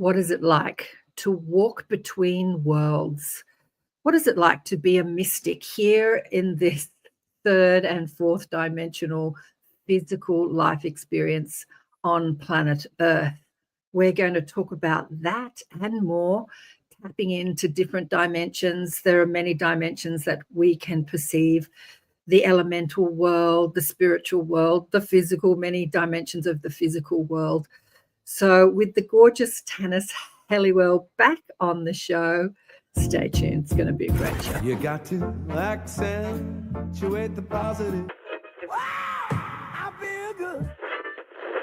What is it like to walk between worlds? What is it like to be a mystic here in this third and fourth dimensional physical life experience on planet Earth? We're going to talk about that and more, tapping into different dimensions. There are many dimensions that we can perceive: the elemental world, the spiritual world, the physical, many dimensions of the physical world. So with the gorgeous Tanis Helliwell back on the show, stay tuned. It's going to be a great show. You got to accentuate the positive. Wow, I feel good.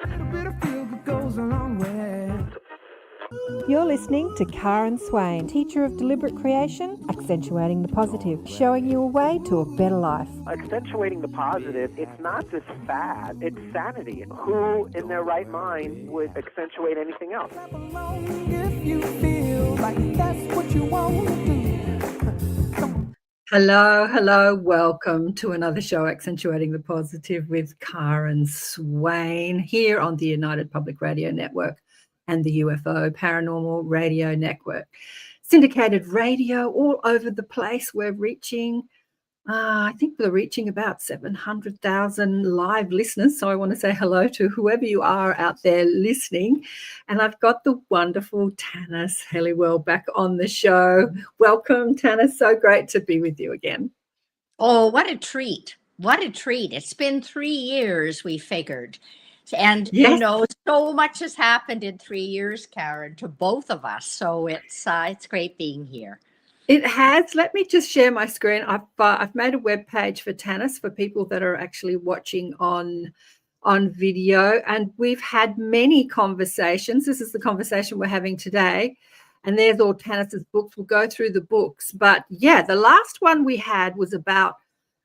A little bit of feel good goes a long way. You're listening to Karen Swain, teacher of deliberate creation, accentuating the positive, showing you a way to a better life. Accentuating the positive, it's not just fad, it's sanity. Who in their right mind would accentuate anything else? If you feel like that's what you want to do. Hello. Welcome to another show, Accentuating the Positive with Karen Swain, here on the United Public Radio Network and the UFO Paranormal Radio Network. Syndicated radio all over the place. We're reaching, I think we're reaching about 700,000 live listeners. So I want to say hello to whoever you are out there listening. And I've got the wonderful Tanis Helliwell back on the show. Welcome, Tanis. So great to be with you again. Oh, what a treat. What a treat. It's been 3 years, we figured. And, Yes. you know, so much has happened in 3 years, Karen, to both of us. So it's great being here. It has. Let me just share my screen. I've made a web page for Tanis for people that are actually watching on video, and we've had many conversations. This is the conversation we're having today, and there's all Tanis's books. We'll go through the books, but yeah, the last one we had was about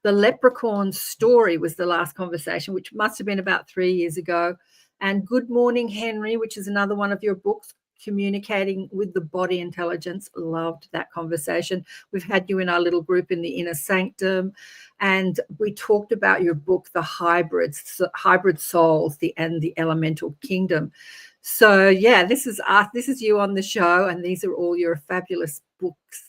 the leprechaun story. Was the last conversation, which must have been about 3 years ago. And Good Morning Henry, which is another one of your books, Communicating with the Body Intelligence. Loved that conversation. We've had you in our little group in the Inner Sanctum, and we talked about your book, The Hybrid Souls, and the Elemental Kingdom. So yeah, this is us. This is you on the show, and these are all your fabulous books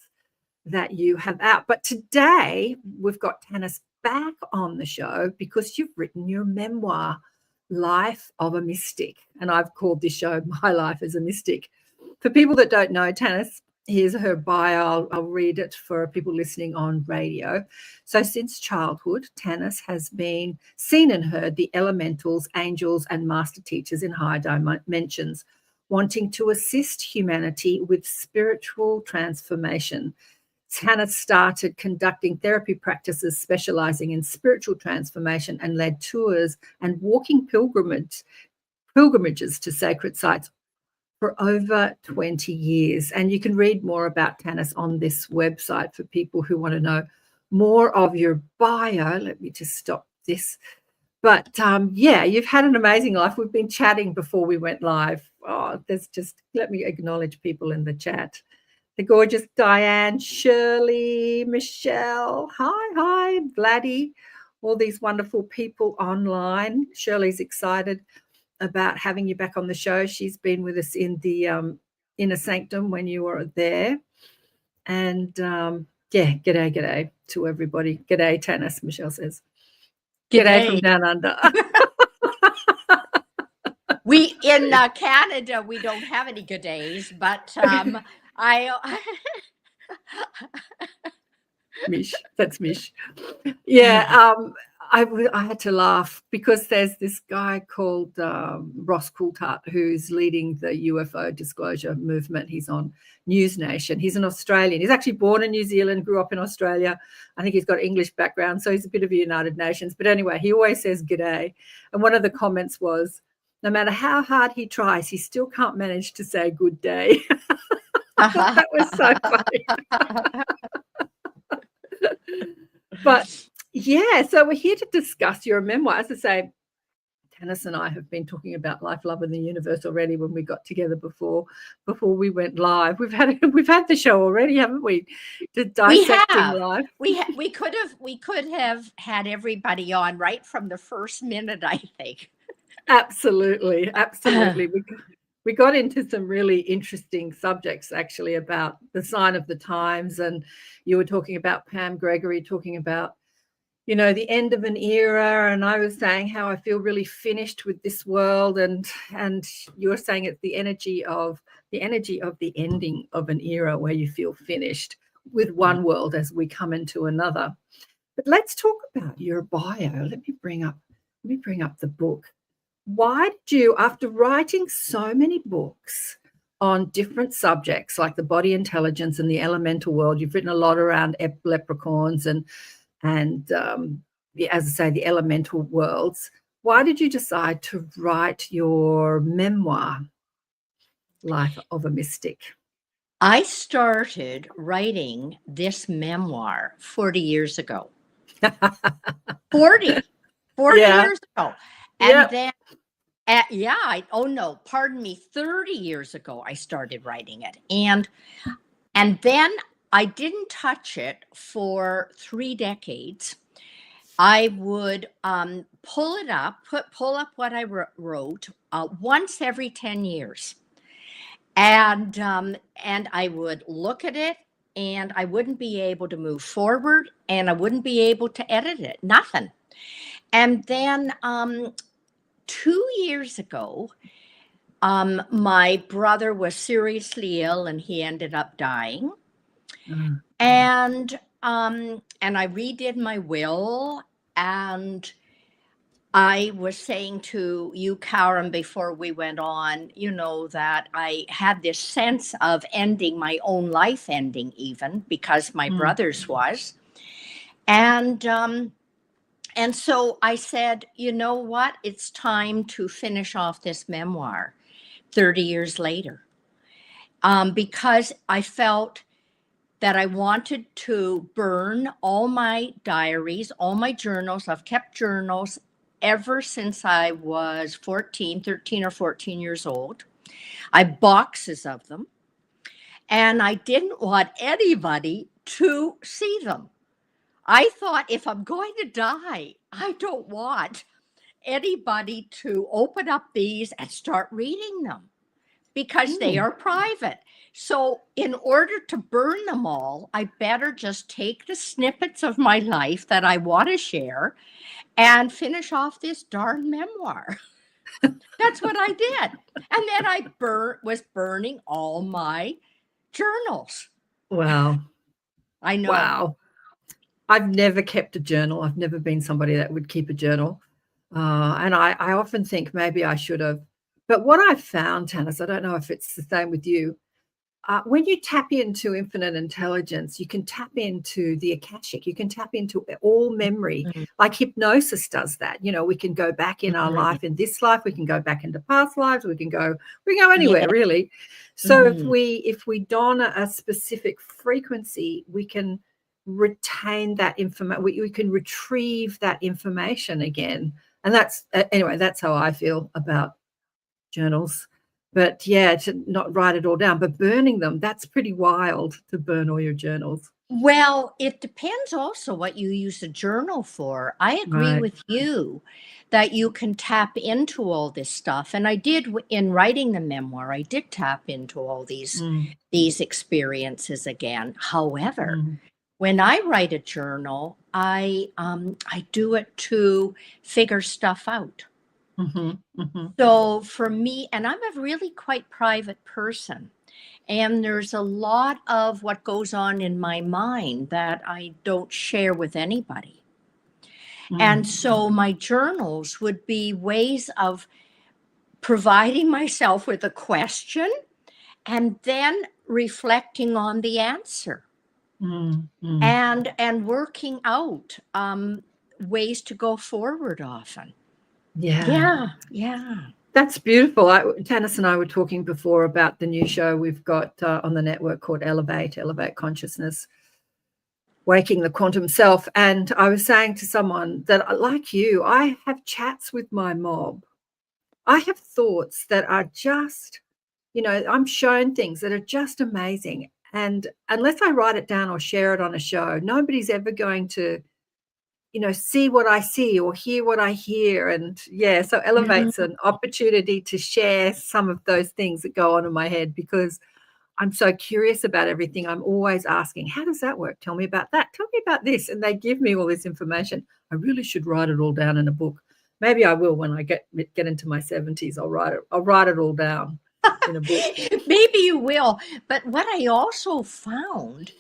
that you have out. But today we've got Tanis back on the show because you've written your memoir, Life of a Mystic. And I've called this show My Life as a Mystic. For people that don't know Tanis, here's her bio. I'll read it for people listening on radio. So since childhood, Tanis has been seen and heard the elementals, angels, and master teachers in higher dimensions, wanting to assist humanity with spiritual transformation. Tanis started conducting therapy practices specialising in spiritual transformation and led tours and walking pilgrimages to sacred sites for over 20 years. And you can read more about Tanis on this website for people who want to know more of your bio. Let me just stop this. But yeah, you've had an amazing life. We've been chatting before we went live. Oh, let me acknowledge people in the chat. The gorgeous Diane, Shirley, Michelle, hi, Vladdy, all these wonderful people online. Shirley's excited about having you back on the show. She's been with us in the Inner Sanctum when you were there. And yeah, g'day to everybody. G'day, Tanis, Michelle says. G'day from down under. We in Canada, we don't have any good days, but Mish, that's Mish. Yeah, I had to laugh because there's this guy called Ross Coulthart who's leading the UFO disclosure movement. He's on News Nation. He's an Australian. He's actually born in New Zealand, grew up in Australia. I think he's got English background, so he's a bit of a United Nations. But anyway, he always says g'day. And one of the comments was, no matter how hard he tries, he still can't manage to say good day. I thought that was so funny. But yeah, so we're here to discuss your memoir. As I say, Tanis and I have been talking about life, love, and the universe already when we got together before we went live. We've had the show already, haven't we? Dissecting life. We could have had everybody on right from the first minute, I think. Absolutely. we got into some really interesting subjects actually about the sign of the times, and you were talking about Pam Gregory talking about, you know, the end of an era, and I was saying how I feel really finished with this world, and you were saying it's the energy of the ending of an era where you feel finished with one world as we come into another. But let's talk about your bio. Let me bring up the book. Why did you, after writing so many books on different subjects like the body intelligence and the elemental world, you've written a lot around leprechauns and as I say, the elemental worlds. Why did you decide to write your memoir, Life of a Mystic? I started writing this memoir 40 years ago. 40 Yeah. years ago. And then, 30 years ago, I started writing it. And then I didn't touch it for 3 decades. I would pull up what I wrote once every 10 years. And I would look at it, and I wouldn't be able to move forward, and I wouldn't be able to edit it, nothing. And then 2 years ago, my brother was seriously ill, and he ended up dying. Mm-hmm. And I redid my will, and I was saying to you, Karen, before we went on, you know, that I had this sense of ending my own life, even because my brother's was. And so I said, you know what? It's time to finish off this memoir 30 years later, because I felt that I wanted to burn all my diaries, all my journals. I've kept journals ever since I was 13 or 14 years old. I have boxes of them, and I didn't want anybody to see them. I thought, if I'm going to die, I don't want anybody to open up these and start reading them, because they are private. So in order to burn them all, I better just take the snippets of my life that I want to share and finish off this darn memoir. That's what I did. And then I was burning all my journals. Wow. I know. Wow. I've never kept a journal. I've never been somebody that would keep a journal. And I often think maybe I should have. But what I've found, Tanis, I don't know if it's the same with you, when you tap into infinite intelligence, you can tap into the Akashic, you can tap into all memory, like hypnosis does that. You know, we can go back in our life, in this life, we can go back into past lives, we can go anywhere, really. So if we don a specific frequency, we can retain that information, we can retrieve that information again. And that's how I feel about journals. But yeah, to not write it all down, but burning them, that's pretty wild, to burn all your journals. Well, it depends also what you use a journal for. I agree with you that you can tap into all this stuff. And I did, in writing the memoir, I did tap into all these experiences again. However, when I write a journal, I do it to figure stuff out. So for me, and I'm a really quite private person, and there's a lot of what goes on in my mind that I don't share with anybody. And so my journals would be ways of providing myself with a question and then reflecting on the answer and working out ways to go forward often. Yeah. That's beautiful. Tanis and I were talking before about the new show we've got on the network called Elevate Consciousness, Waking the Quantum Self. And I was saying to someone that, like you, I have chats with my mob. I have thoughts that are just, you know, I'm shown things that are just amazing. And unless I write it down or share it on a show, nobody's ever going to see what I see or hear what I hear. And so Elevate's an opportunity to share some of those things that go on in my head, because I'm so curious about everything. I'm always asking, how does that work? Tell me about that. Tell me about this. And they give me all this information. I really should write it all down in a book. Maybe I will when I get into my 70s. I'll write it all down in a book. Maybe you will. But what I also found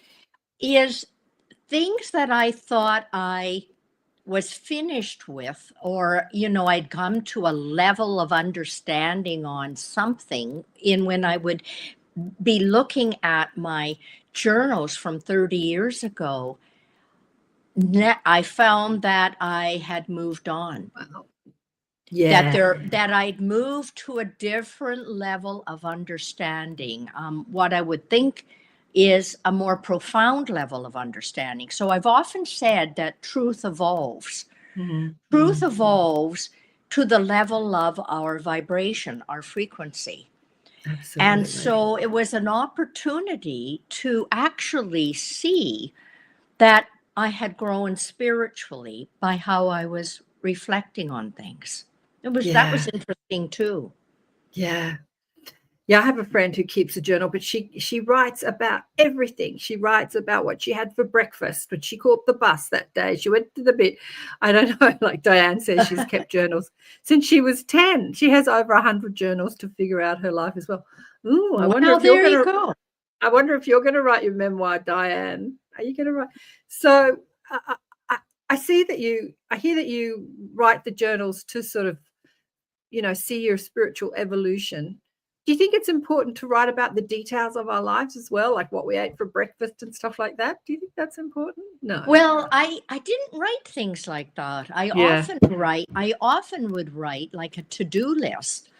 is things that I thought I was finished with, or, I'd come to a level of understanding on something when I would be looking at my journals from 30 years ago, I found that I had moved on. Wow. Yeah. That I'd moved to a different level of understanding, what I would think is a more profound level of understanding. So I've often said that truth evolves. Truth evolves to the level of our vibration, our frequency. Absolutely. And so it was an opportunity to actually see that I had grown spiritually by how I was reflecting on things. That was interesting too. Yeah. I have a friend who keeps a journal, but she writes about everything. She writes about what she had for breakfast, when she caught the bus that day. She went to the bit. I don't know, like Diane says, she's kept journals since she was 10. She has over 100 journals to figure out her life as well. Ooh, I wonder if you're going to write your memoir, Diane. Are you going to write? So I hear that you write the journals to sort of, see your spiritual evolution. Do you think it's important to write about the details of our lives as well, like what we ate for breakfast and stuff like that? Do you think that's important? No. Well, I didn't write things like that. I often would write like a to-do list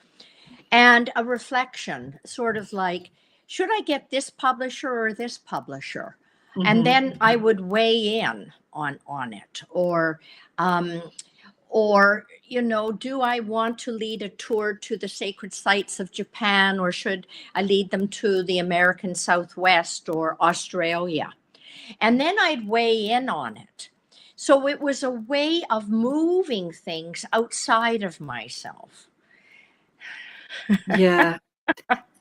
and a reflection, sort of like, should I get this publisher or this publisher? And then I would weigh in on it, or do I want to lead a tour to the sacred sites of Japan, or should I lead them to the American Southwest or Australia? And then I'd weigh in on it. So it was a way of moving things outside of myself. Yeah.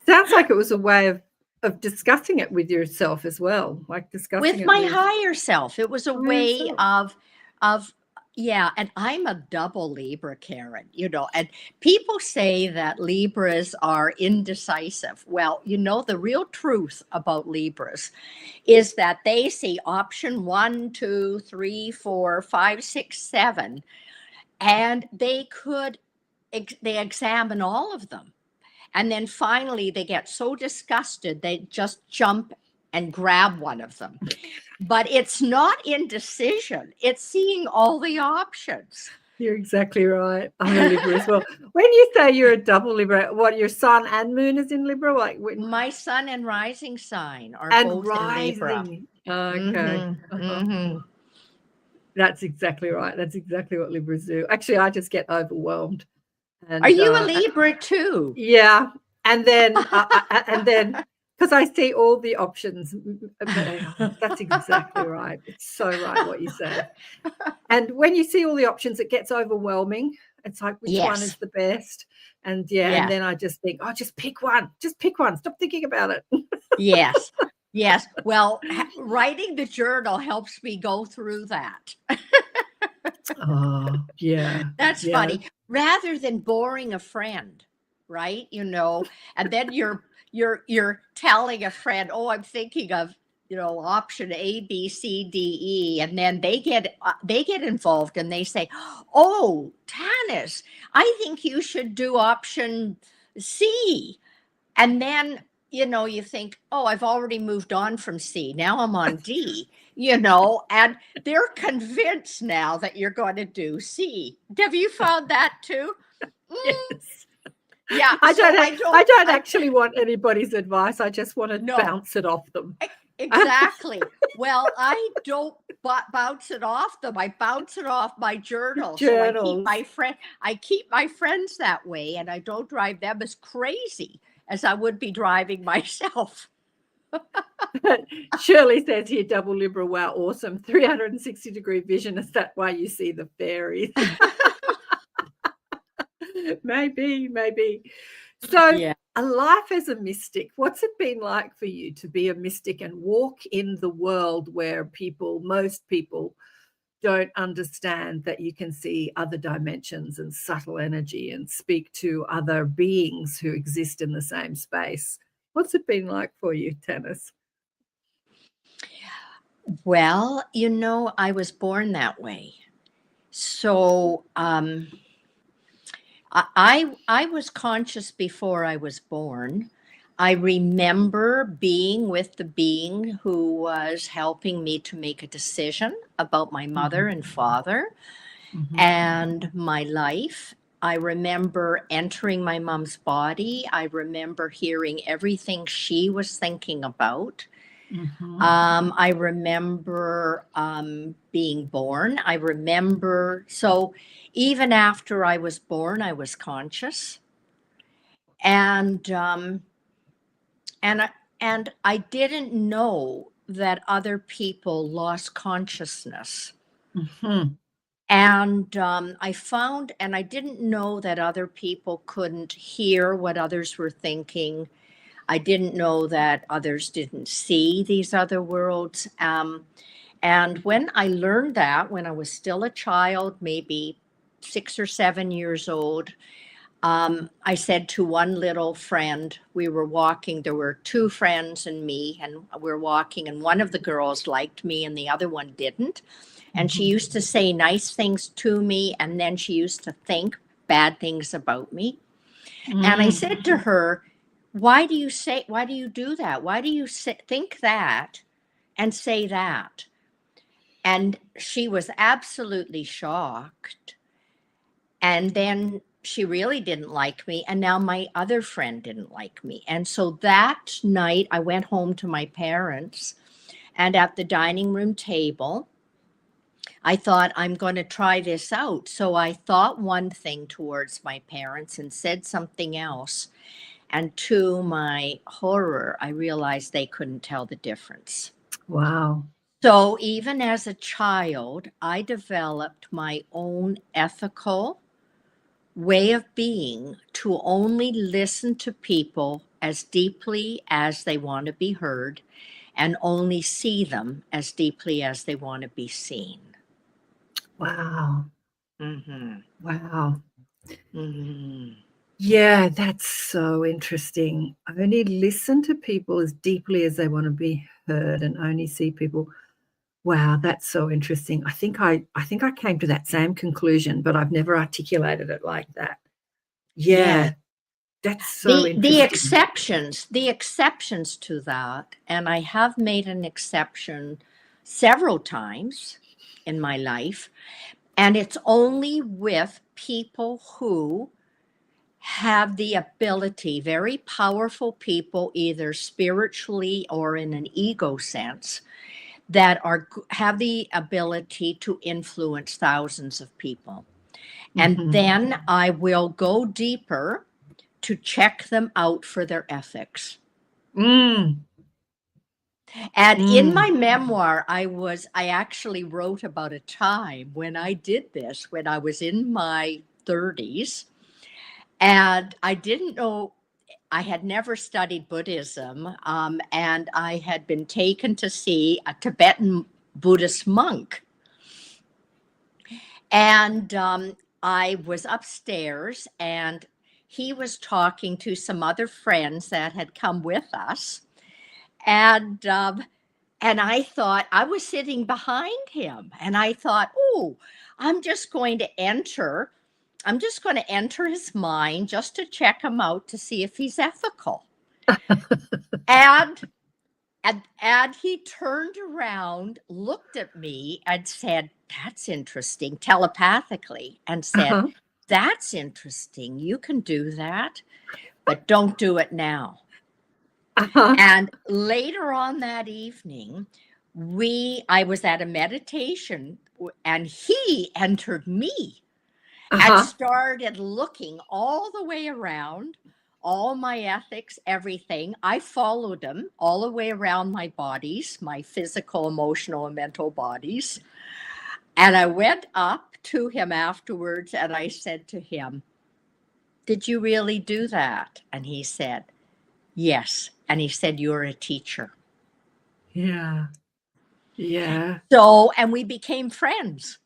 Sounds like it was a way of discussing it with yourself as well, like discussing with it my higher self. It was a way yourself. of and I'm a double Libra, Karen, and people say that Libras are indecisive. Well, the real truth about Libras is that they see option 1, 2, 3, 4, 5, 6, 7, and they examine all of them. And then finally they get so disgusted, they just jump and grab one of them. But it's not indecision. It's seeing all the options. You're exactly right. I'm a Libra as well. When you say you're a double Libra, what, your sun and moon is in Libra? My sun and rising sign are both in Libra. Okay. That's exactly right. That's exactly what Libras do. Actually, I just get overwhelmed. And, are you a Libra too? Yeah. And then because I see all the options. That's exactly right. It's so right what you said. And when you see all the options, it gets overwhelming. It's like, which one is the best? And and then I just think, just pick one. Just pick one. Stop thinking about it. Yes. Well, writing the journal helps me go through that. That's funny. Rather than boring a friend, right? And then you're telling a friend, I'm thinking of, option A, B, C, D, E, and then they get involved and they say, Tanis, I think you should do option C. And then, you think, I've already moved on from C. Now I'm on D, and they're convinced now that you're going to do C. Have you found that too? Yes. Yeah. I don't actually want anybody's advice. I just want to bounce it off them. Exactly. Well, I don't bounce it off them. I bounce it off my journal. So I keep my friends that way, and I don't drive them as crazy as I would be driving myself. Shirley says here, double Libra, wow, awesome. 360-degree vision. Is that why you see the fairies? Maybe. So Yeah. a life as a mystic, what's it been like for you to be a mystic and walk in the world where most people don't understand that you can see other dimensions and subtle energy and speak to other beings who exist in the same space? What's it been like for you, Tanis? Well, I was born that way. So I was conscious before I was born. I remember being with the being who was helping me to make a decision about my mother and father and my life. I remember entering my mom's body. I remember hearing everything she was thinking about. I remember being born. I remember, so even after I was born, I was conscious, and and I didn't know that other people lost consciousness. And I didn't know that other people couldn't hear what others were thinking. I didn't know that others didn't see these other worlds. And when I learned that, when I was still a child, maybe 6 or 7 years old, I said to one little friend, we were walking, there were 2 friends and me, and we're walking, and one of the girls liked me and the other one didn't. And she used to say nice things to me, and then she used to think bad things about me. And I said to her, why do you do that? Why do you think that and say that? And she was absolutely shocked. And then she really didn't like me. And now my other friend didn't like me. And so that night I went home to my parents, and at the dining room table, I thought, I'm going to try this out. So I thought one thing towards my parents and said something else. And to my horror, I realized they couldn't tell the difference. Wow. So even as a child, I developed my own ethical way of being to only listen to people as deeply as they want to be heard, and only see them as deeply as they want to be seen. Wow. Wow. Yeah, that's so interesting. I only listen to people as deeply as they want to be heard, and only see people. Wow, that's so interesting. I think I came to that same conclusion, but I've never articulated it like that. Yeah. That's so interesting. The exceptions to that, and I have made an exception several times in my life, and it's only with people who have the ability, very powerful people, either spiritually or in an ego sense, that have the ability to influence thousands of people. And then I will go deeper to check them out for their ethics. And in my memoir, I actually wrote about a time when I did this, when I was in my 30s, and I didn't know, I had never studied Buddhism, and I had been taken to see a Tibetan Buddhist monk. And I was upstairs, and he was talking to some other friends that had come with us. And I thought, I was sitting behind him, and I thought, oh, I'm just going to enter his mind just to check him out to see if he's ethical. and he turned around, looked at me, and said, that's interesting, telepathically, and said, that's interesting. You can do that, but don't do it now. And later on that evening, I was at a meditation, and he entered me and started looking all the way around, all my ethics, everything. I followed him all the way around my bodies, my physical, emotional, and mental bodies. And I went up to him afterwards and I said to him, "Did you really do that?" And he said, "Yes." And he said, "You're a teacher." Yeah. Yeah. So, and we became friends.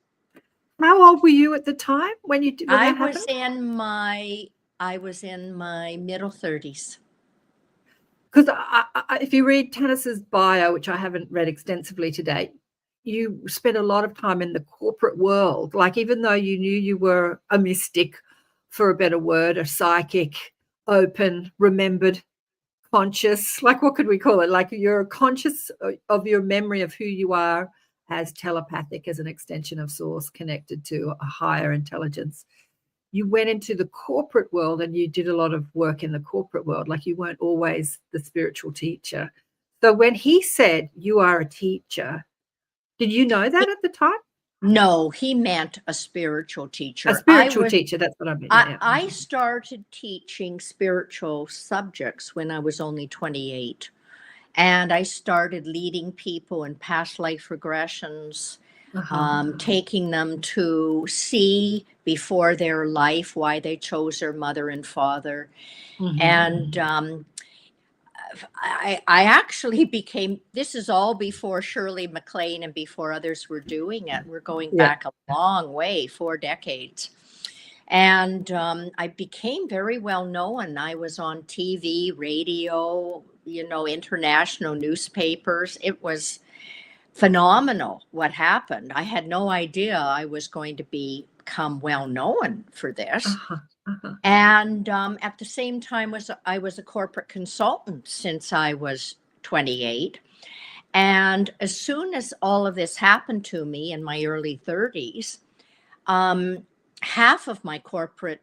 How old were you at the time when I that was happened? I was in my middle 30s. Because if you read Tanis's bio, which I haven't read extensively today, you spent a lot of time in the corporate world. Like, even though you knew you were a mystic, for a better word, a psychic, open, remembered, conscious, like, what could we call it? Like, you're conscious of your memory of who you are as telepathic, as an extension of source connected to a higher intelligence. You went into the corporate world and you did a lot of work in the corporate world. Like, you weren't always the spiritual teacher. So when he said you are a teacher, did you know that at the time? No, he meant a spiritual teacher. A spiritual teacher, that's what I meant. Yeah. I started teaching spiritual subjects when I was only 28. And I started leading people in past life regressions, taking them to see before their life why they chose their mother and father. Mhm. And I actually became, this is all before Shirley MacLaine and before others were doing it. We're going back a long way, 4 decades. And I became very well known. I was on TV, radio, international newspapers. It was phenomenal what happened. I had no idea I was going to become well known for this. And at the same time, I was a corporate consultant since I was 28. And as soon as all of this happened to me in my early 30s, half of my corporate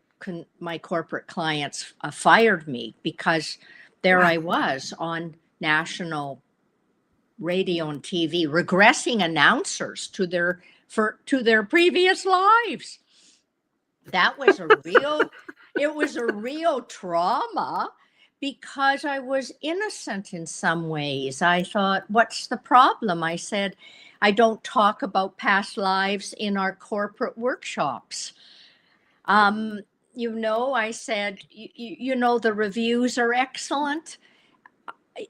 clients fired me because there I was on national radio and TV, regressing announcers to their previous lives. That was it was a real trauma because I was innocent in some ways. I thought, what's the problem? I said, I don't talk about past lives in our corporate workshops. I said, the reviews are excellent.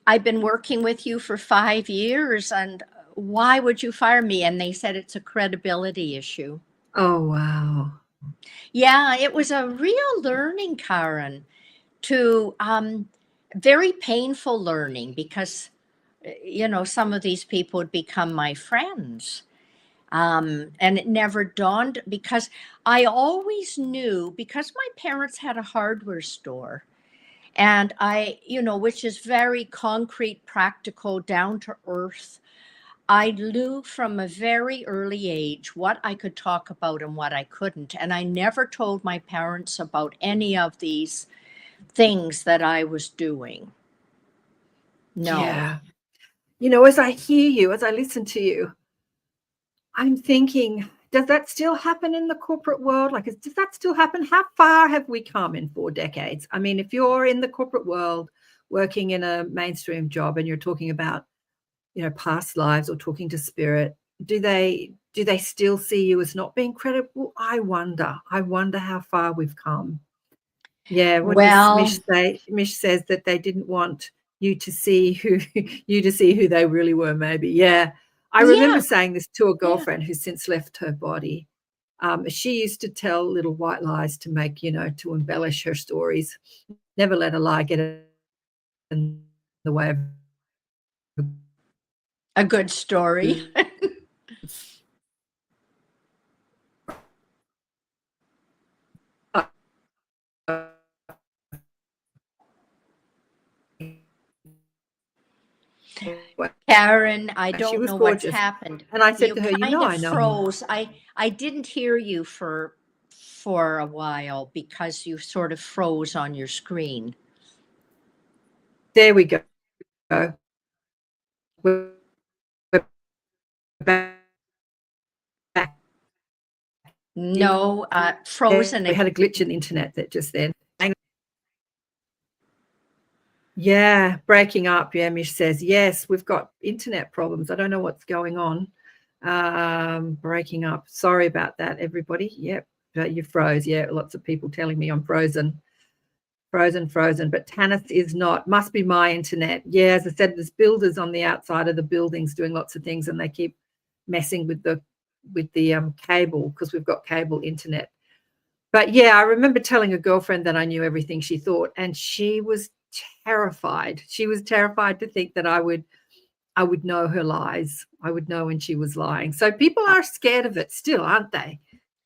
I've been working with you for 5 years, and why would you fire me? And they said it's a credibility issue. Oh, wow. Yeah, it was a real learning, Karen, to very painful learning because, some of these people would become my friends. And it never dawned because I always knew, because my parents had a hardware store. And which is very concrete, practical, down to earth. I knew from a very early age what I could talk about and what I couldn't. And I never told my parents about any of these things that I was doing. No. Yeah. As I hear you, as I listen to you, I'm thinking, does that still happen in the corporate world? Like, does that still happen? How far have we come in 4 decades? I mean, if you're in the corporate world working in a mainstream job and you're talking about, past lives or talking to spirit, do they still see you as not being credible? I wonder how far we've come. Yeah. What does Mish says that they didn't want you to see who they really were, maybe. Yeah. I remember saying this to a girlfriend who's since left her body. She used to tell little white lies to make, to embellish her stories. Never let a lie get in the way of a good story. Karen, I don't know what's happened. And I said to her, I know. Froze. I didn't hear you for a while because you sort of froze on your screen. There we go. We're back. No, frozen. We had a glitch in the internet that just then. Yeah, breaking up. Yeah, Mish says, yes, we've got internet problems. I don't know what's going on. Breaking up. Sorry about that, everybody. Yep, you froze. Yeah, lots of people telling me I'm frozen. Frozen. But Tanis is not. Must be my internet. Yeah, as I said, there's builders on the outside of the buildings doing lots of things, and they keep messing with the cable, because we've got cable internet. But yeah, I remember telling a girlfriend that I knew everything she thought, and she was terrified. She was terrified to think that I would know her lies. I would know when she was lying. So people are scared of it still, aren't they?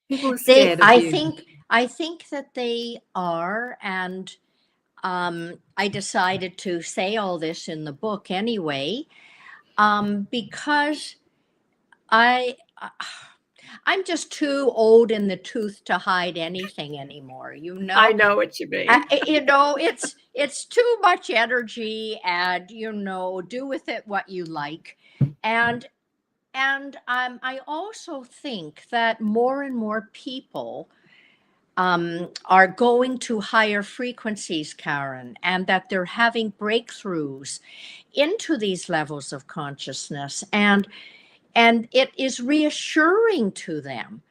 People are scared of you. I think that they are, and I decided to say all this in the book anyway, because I'm just too old in the tooth to hide anything anymore. I know what you mean. It's too much energy, and do with it what you like, and I also think that more and more people are going to higher frequencies, Karen, and that they're having breakthroughs into these levels of consciousness, and it is reassuring to them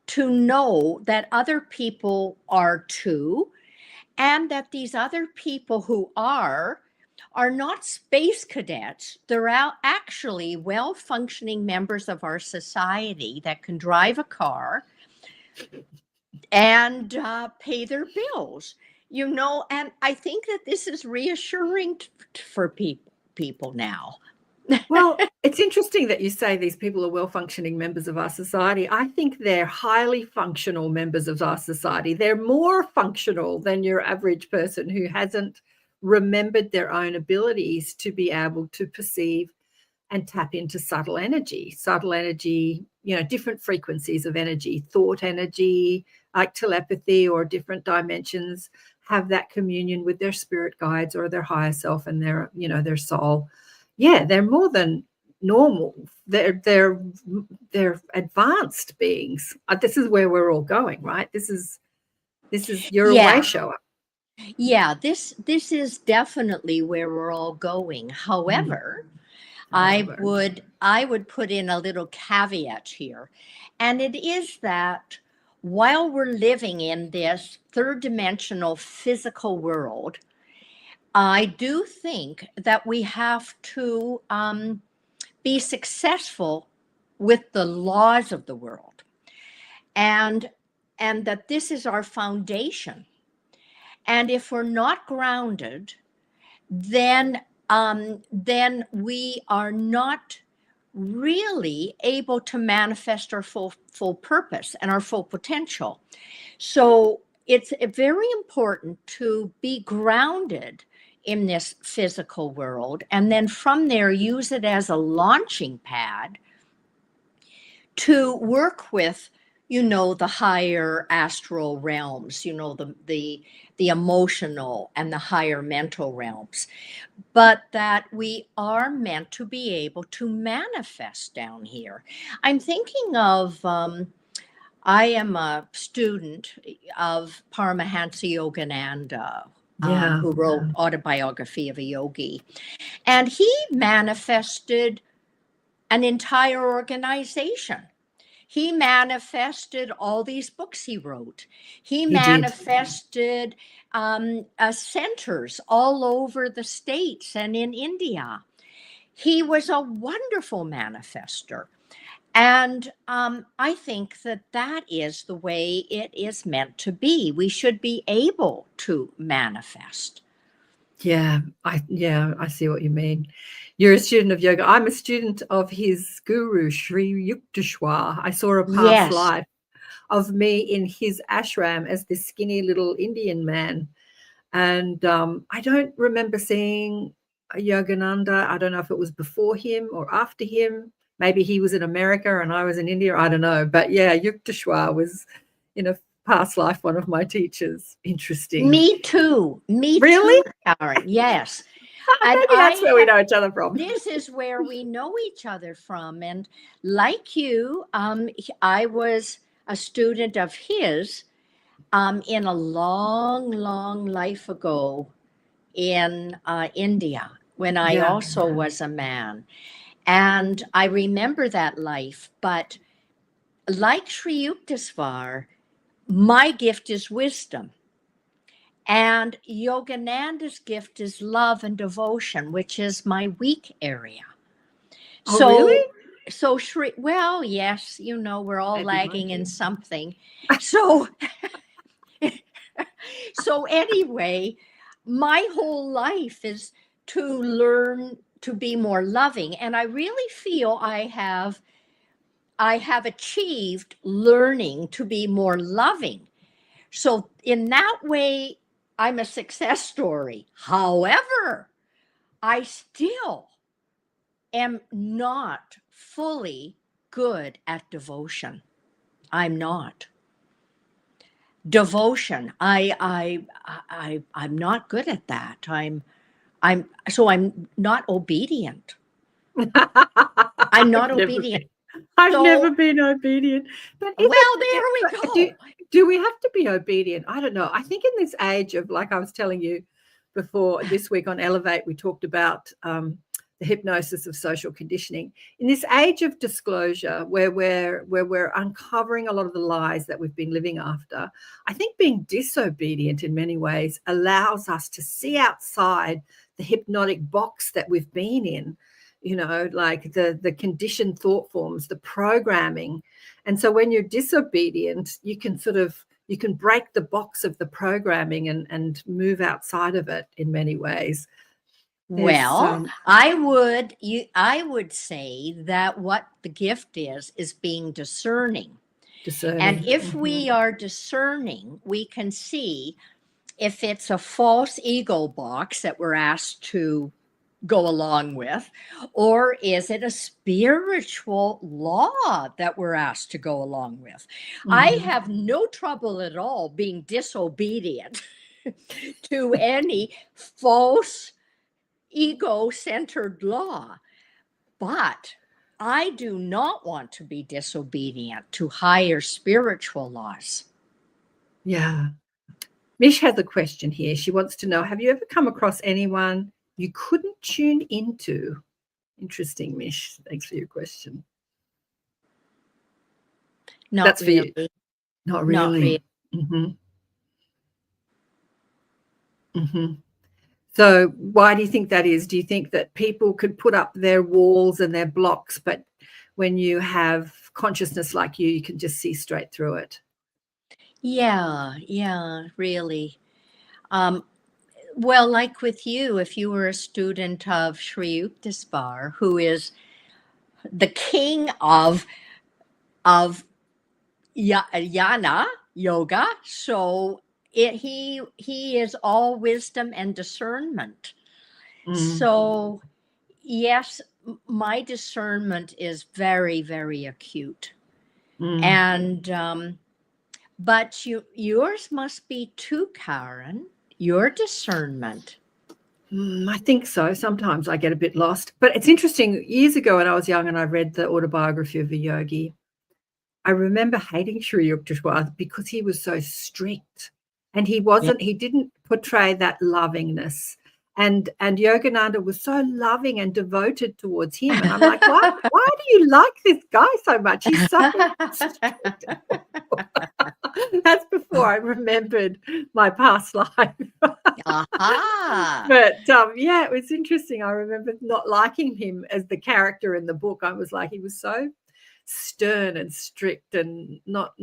to know that other people are too, and that these other people who are not space cadets. They're actually well-functioning members of our society that can drive a car and pay their bills, and I think that this is reassuring for people now. Well, it's interesting that you say these people are well-functioning members of our society. I think they're highly functional members of our society. They're more functional than your average person who hasn't remembered their own abilities to be able to perceive and tap into subtle energy, different frequencies of energy, thought energy, like telepathy, or different dimensions, have that communion with their spirit guides or their higher self and their soul. Yeah, they're more than normal. They're advanced beings. This is where we're all going, right? This is your way show up. Yeah, this is definitely where we're all going. However, I would put in a little caveat here, and it is that while we're living in this third dimensional physical world, I do think that we have to be successful with the laws of the world, and that this is our foundation. And if we're not grounded, then we are not really able to manifest our full purpose and our full potential. So it's very important to be grounded in this physical world, and then from there use it as a launching pad to work with the higher astral realms, the emotional and the higher mental realms, but that we are meant to be able to manifest down here. I'm thinking of I am a student of Paramahansa Yogananda, who wrote Autobiography of a Yogi. And he manifested an entire organization. He manifested all these books he wrote. He manifested centers all over the States and in India. He was a wonderful manifester. And I think that is the way it is meant to be. We should be able to manifest. Yeah, I see what you mean. You're a student of yoga. I'm a student of his guru, Sri Yukteswar. I saw a past life of me in his ashram as this skinny little Indian man. And I don't remember seeing Yogananda. I don't know if it was before him or after him. Maybe he was in America and I was in India. I don't know. But yeah, Yukteswar was in a past life one of my teachers. Interesting. Me too. Really? Too, Karen. Yes. Maybe that's where we know each other from. This is where we know each other from. And like you, I was a student of his in a long, long life ago in India when I Yeah. also was a man. And I remember that life. But like Sri Yukteswar, my gift is wisdom. And Yogananda's gift is love and devotion, which is my weak area. Oh, really? So Shri, well, yes, we're all Maybe lagging mine in too. something. So, so anyway, my whole life is to learn to be more loving. And I really feel I have achieved learning to be more loving. So in that way, I'm a success story. However, I still am not fully good at devotion. I'm not. Devotion. I'm not good at that. I'm not obedient. I'm not obedient. I've never So, been obedient. But well, there we go. do we have to be obedient? I don't know. I think in this age of, like I was telling you before, this week on Elevate, we talked about the hypnosis of social conditioning. In this age of disclosure, where we're uncovering a lot of the lies that we've been living after, I think being disobedient in many ways allows us to see outside the hypnotic box that we've been in, like the conditioned thought forms, the programming. And so when you're disobedient, you can break the box of the programming and move outside of it in many ways. Well, I would say that what the gift is being discerning. And if we are discerning, we can see if it's a false ego box that we're asked to go along with, or is it a spiritual law that we're asked to go along with? I have no trouble at all being disobedient to any false ego-centered law, but I do not want to be disobedient to higher spiritual laws. Yeah. Mish has a question here. She wants to know, have you ever come across anyone you couldn't tune into? Interesting, Mish. Thanks for your question. Not really. For you. Not really. So why do you think that is? Do you think that people could put up their walls and their blocks, but when you have consciousness like you can just see straight through it? Yeah, really. Well, like with you, if you were a student of Sri Yukteswar, who is the king of Jnana yoga, so he is all wisdom and discernment. So yes, my discernment is very, very acute. And but yours must be too, Karen. Your discernment. I think so. Sometimes I get a bit lost. But it's interesting. Years ago when I was young and I read the autobiography of a yogi, I remember hating Sri Yukteswar because he was so strict and he didn't portray that lovingness. And Yogananda was so loving and devoted towards him. And I'm like, why do you like this guy so much? He's so strict. That's before I remembered my past life. But yeah, it was interesting. I remember not liking him as the character in the book. I was like, he was so stern and strict and not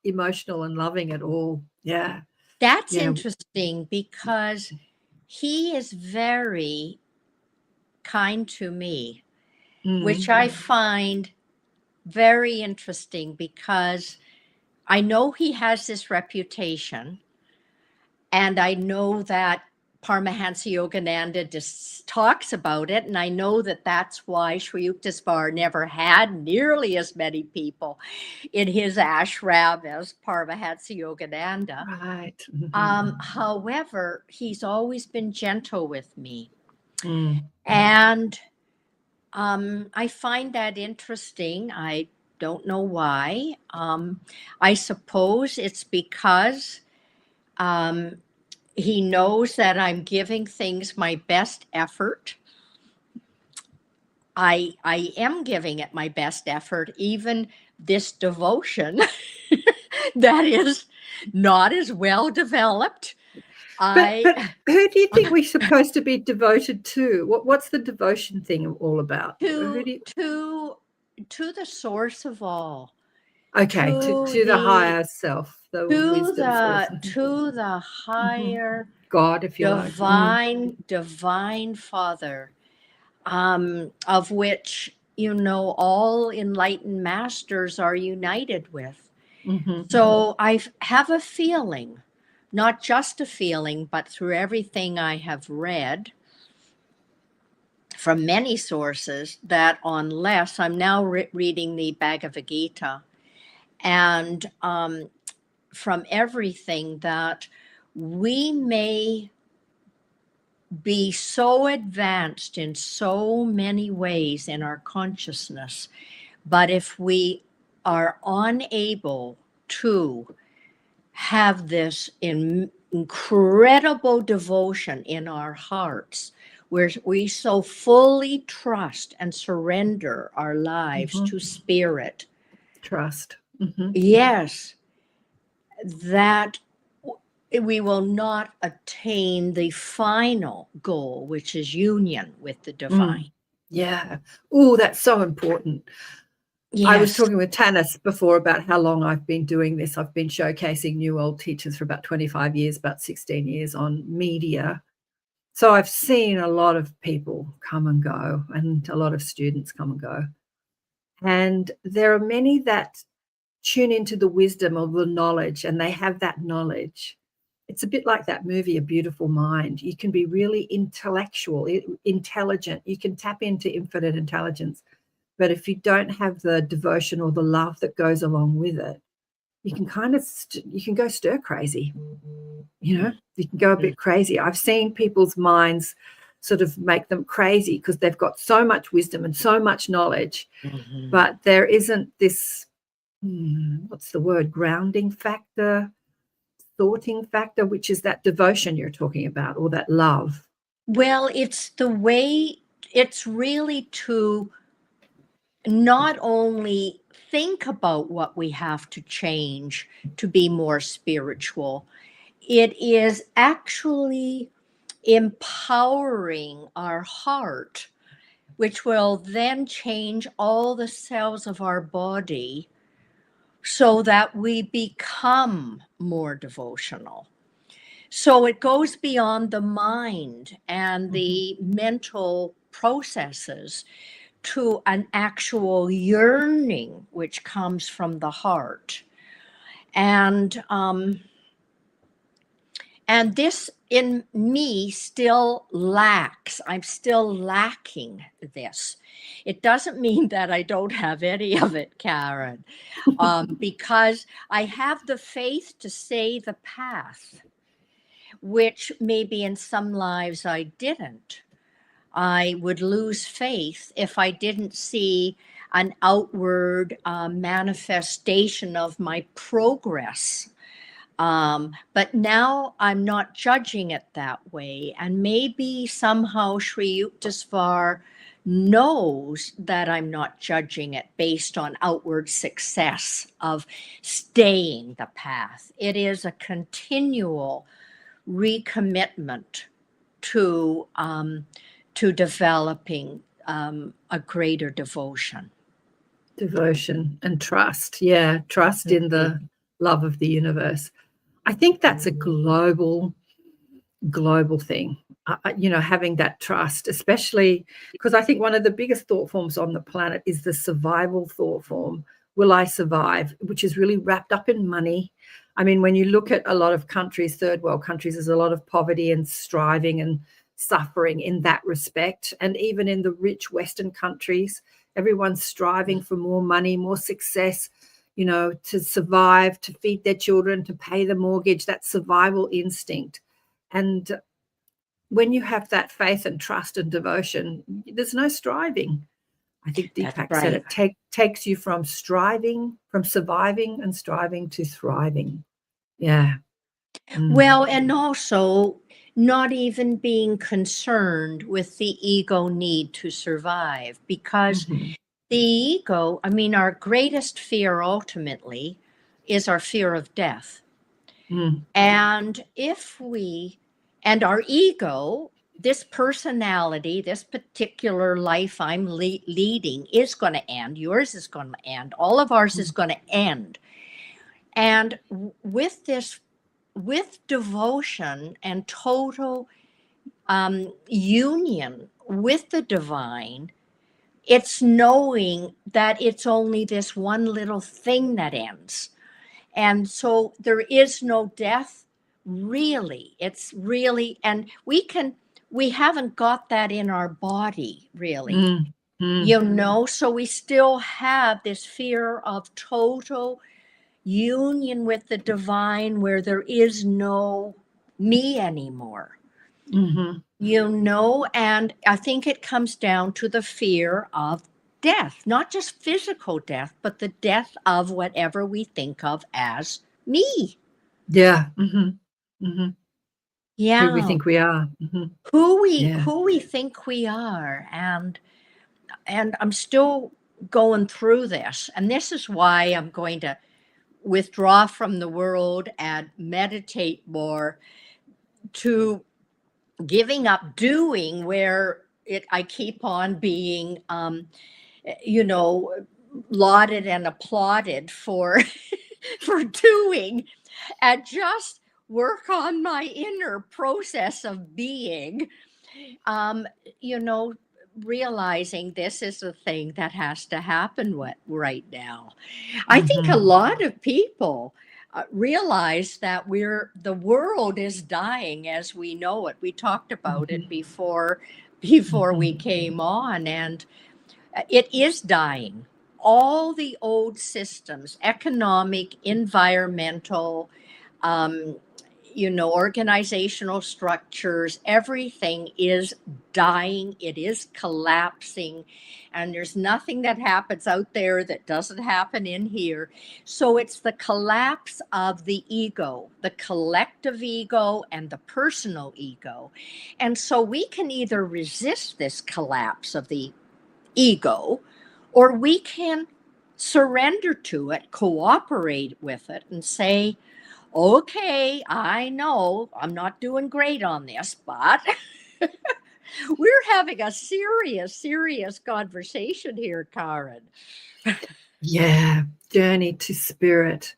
emotional and loving at all. Yeah. That's interesting because he is very kind to me, which I find very interesting because I know he has this reputation, and I know that Paramahansa Yogananda just talks about it, and I know that that's why Sri Yukteswar never had nearly as many people in his ashram as Paramahansa Yogananda. Right. However, he's always been gentle with me, and I find that interesting. I don't know why. I suppose it's because He knows that I'm giving things my best effort. I am giving it my best effort, even this devotion that is not as well developed. But who do you think we're supposed to be devoted to? What's the devotion thing all about? Who do you, to the source of all. okay, to the higher self, the wisdom source. To the higher God, if you like. divine Father, of which, you know, all enlightened masters are united with. So I have a feeling, not just a feeling, but through everything I have read from many sources, that unless I'm now reading the Bhagavad Gita, and from everything, that we may be so advanced in so many ways in our consciousness, but if we are unable to have this incredible devotion in our hearts, where we so fully trust and surrender our lives to spirit, Trust. yes, that we will not attain the final goal, which is union with the divine. Yeah. Oh, that's so important. Yes. I was talking with Tanis before about how long I've been doing this. I've been showcasing new old teachers for about 25 years, about 16 years on media. So I've seen a lot of people come and go, and a lot of students come and go. And there are many that tune into the wisdom or the knowledge, and they have that knowledge. It's a bit like that movie, A Beautiful Mind. You can be really intellectual, intelligent. You can tap into infinite intelligence. But if you don't have the devotion or the love that goes along with it, you can kind of, you can go stir crazy. You know, you can go a bit crazy. I've seen people's minds sort of make them crazy because they've got so much wisdom and so much knowledge, but there isn't this, what's the word, grounding factor, thoughting factor, which is that devotion you're talking about, or that love. Well, it's the way, it's really to not only think about what we have to change to be more spiritual, it is actually empowering our heart, which will then change all the cells of our body so that we become more devotional. So it goes beyond the mind and the mental processes to an actual yearning, which comes from the heart. And this in me still lacks. I'm still lacking this. It doesn't mean that I don't have any of it, Karen, because I have the faith to say the path, which maybe in some lives I didn't. I would lose faith if I didn't see an outward manifestation of my progress. But now I'm not judging it that way. And maybe somehow Sri Yukteswar knows that I'm not judging it based on outward success of staying the path. It is a continual recommitment to developing a greater devotion. Devotion and trust. Yeah, trust in the love of the universe. I think that's a global thing, you know, having that trust, especially because I think one of the biggest thought forms on the planet is the survival thought form. Will I survive? Which is really wrapped up in money. I mean, when you look at a lot of countries, third world countries, there's a lot of poverty and striving and suffering in that respect. And even in the rich Western countries, everyone's striving for more money, more success, you know, to survive, to feed their children, to pay the mortgage, that survival instinct. And when you have that faith and trust and devotion, there's no striving. I think Deepak said it takes you from striving, from surviving and striving to thriving. Yeah. Well, and also not even being concerned with the ego need to survive, because Mhm. the ego, I mean, our greatest fear ultimately is our fear of death. Mm. And and our ego, this personality, this particular life I'm leading is going to end. Yours is going to end. All of ours is going to end. And with devotion and total union with the divine, it's knowing that it's only this one little thing that ends. And so there is no death, really. It's really, and we haven't got that in our body, really. Mm. Mm. So we still have this fear of total union with the divine, where there is no me anymore. Mhm. And I think it comes down to the fear of death, not just physical death, but the death of whatever we think of as me. Yeah. Mhm. Mhm. Who we Yeah, think we are. Mhm. Yeah. who we think we are. And I'm still going through this. And this is why I'm going to withdraw from the world and meditate more, to giving up doing, where I keep on being you know lauded and applauded for for doing, and just work on my inner process of being, um you know realizing this is the thing that has to happen right now. I think a Mhm. lot of people realize that the world is dying as we know it. We talked about it Mhm. before we Mhm. came on, and it is dying. All the old systems, economic, environmental, um, organizational structures, everything is dying. It is collapsing. And there's nothing that happens out there that doesn't happen in here. So it's the collapse of the ego, the collective ego and the personal ego. And so we can either resist this collapse of the ego, or we can surrender to it, cooperate with it, and say, okay, I know I'm not doing great on this, but we're having a serious conversation here, Karen. Yeah. Journey to spirit.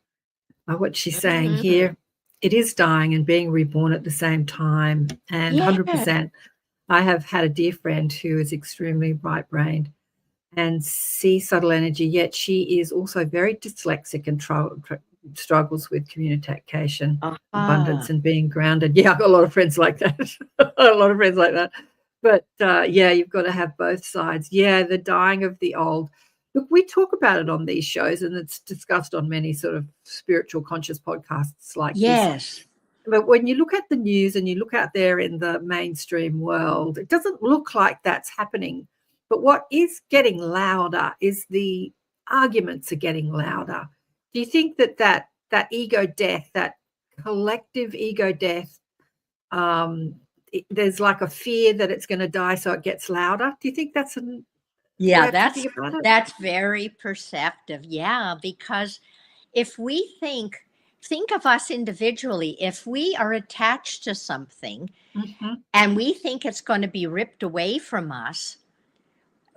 What she's saying Mhm. here, it is dying and being reborn at the same time. And Yeah. 100%. I have had a dear friend who is extremely right-brained and sees subtle energy, yet she is also very dyslexic and struggles with communication, abundance, Aha. and being grounded. Yeah, I've got a lot of friends like that. A lot of friends like that. But yeah, you've got to have both sides. Yeah, the dying of the old. Look, we talk about it on these shows, and it's discussed on many sort of spiritual conscious podcasts like this. Yes. But when you look at the news and you look out there in the mainstream world, it doesn't look like that's happening. But what is getting louder is the arguments are getting louder. Do you think that ego death, that collective ego death, there's like a fear that it's going to die, so it gets louder? Do you think that's a Yeah, way of thinking about it? that's very perceptive. Yeah, because if we think of us individually, if we are attached to something Mhm. and we think it's going to be ripped away from us,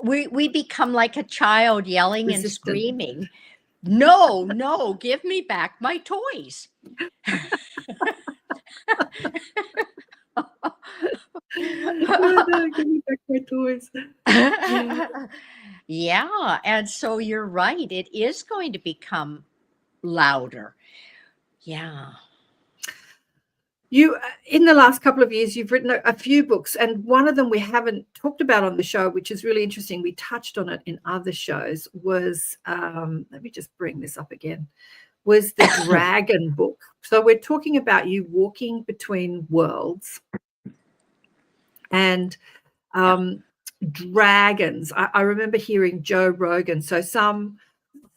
we become like a child yelling and Resistant. screaming, no, no, give me back my toys. Oh, no, give me back my toys. Yeah. Yeah, and so you're right, it is going to become louder. Yeah. You, in the last couple of years, you've written a few books, and one of them we haven't talked about on the show, which is really interesting. We touched on it in other shows. Was let me just bring this up again. Was the Dragon book? So we're talking about you walking between worlds and Yeah. dragons. I remember hearing Joe Rogan. So some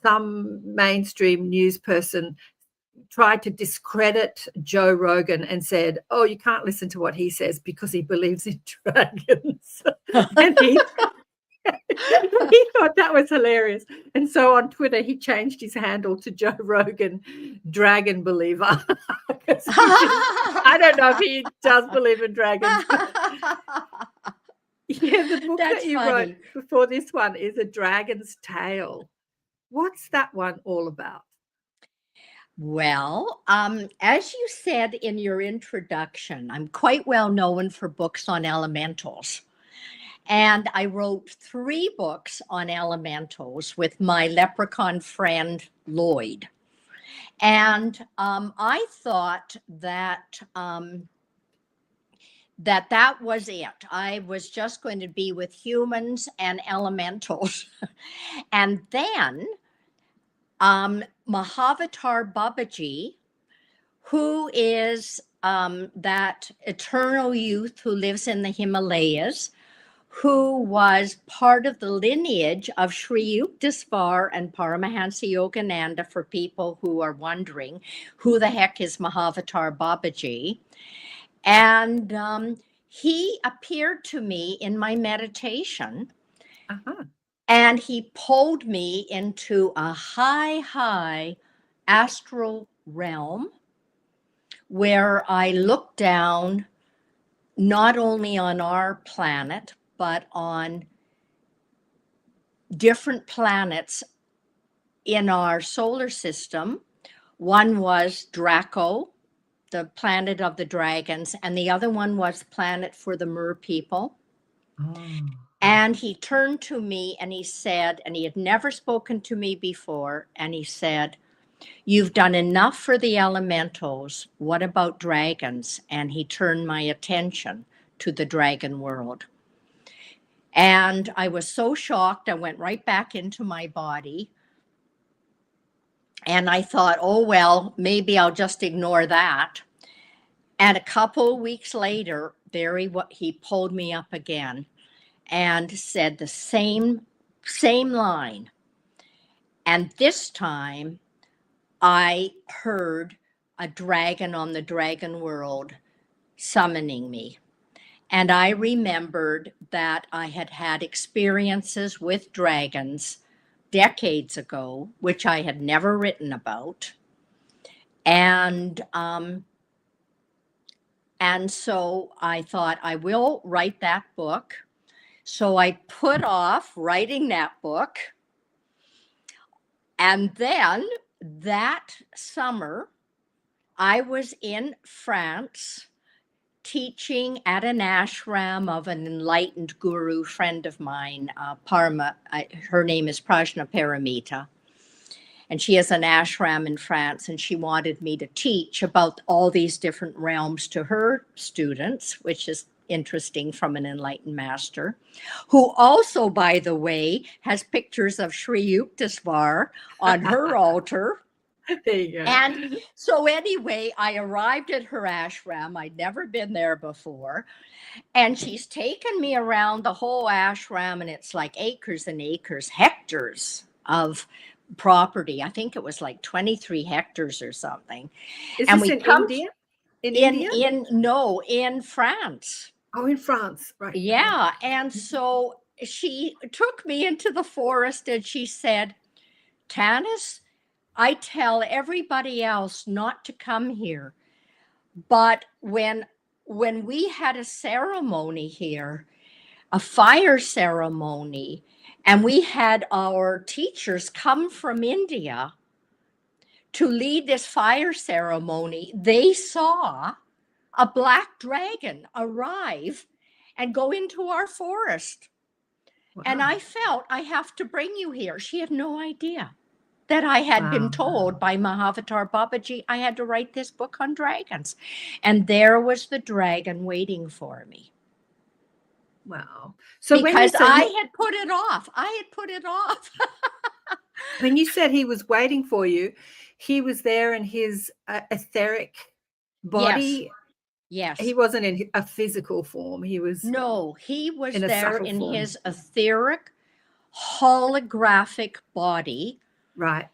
mainstream news person tried to discredit Joe Rogan and said, oh, you can't listen to what he says because he believes in dragons. And he thought that was hilarious. And so on Twitter, he changed his handle to Joe Rogan Dragon Believer. I don't know if he does believe in dragons. Yeah, the book That's that you funny. wrote before this one is A Dragon's Tale. What's that one all about? Well, as you said in your introduction, I'm quite well known for books on elementals. And I wrote 3 books on elementals with my leprechaun friend, Lloyd. And I thought that that was it. I was just going to be with humans and elementals. And then Mahavatar Babaji, who is that eternal youth who lives in the Himalayas, who was part of the lineage of Sri Yukteswar and Paramahansa Yogananda, for people who are wondering who the heck is Mahavatar Babaji. And he appeared to me in my meditation. Uh-huh. And he pulled me into a high astral realm where I looked down not only on our planet, but on different planets in our solar system. One was Draco, the planet of the dragons, and the other one was the planet for the Mer people. Oh. And he turned to me and he said, and he had never spoken to me before, and he said, you've done enough for the elementals. What about dragons? And he turned my attention to the dragon world. And I was so shocked, I went right back into my body. And I thought, oh, well, maybe I'll just ignore that. And a couple of weeks later, he pulled me up again and said the same line. And this time I heard a dragon on the dragon world summoning me. And I remembered that I had had experiences with dragons decades ago, which I had never written about. And so I thought, I will write that book. So I put off writing that book. And then that summer, I was in France teaching at an ashram of an enlightened guru friend of mine, her name is Prajna Paramita. And she has an ashram in France, and she wanted me to teach about all these different realms to her students, which is interesting from an enlightened master, who also, by the way, has pictures of Sri Yukteswar on her altar. There you go. And so anyway, I arrived at her ashram. I'd never been there before. And she's taken me around the whole ashram, and it's like acres and acres, hectares of property. I think it was like 23 hectares or something. Is And this we in come India? In India? In France. Oh, in France, right. Yeah. And so she took me into the forest and she said, Tanis, I tell everybody else not to come here. But when we had a ceremony here, a fire ceremony, and we had our teachers come from India to lead this fire ceremony, they saw a black dragon arrive and go into our forest. Wow. And I felt, I have to bring you here. She had no idea that I had been told by Mahavatar Babaji I had to write this book on dragons. And there was the dragon waiting for me. Wow. So because I had put it off. When you said he was waiting for you, he was there in his etheric body. Yes. He wasn't in a physical form. He was. No, he was in there in form. His etheric holographic body. Right.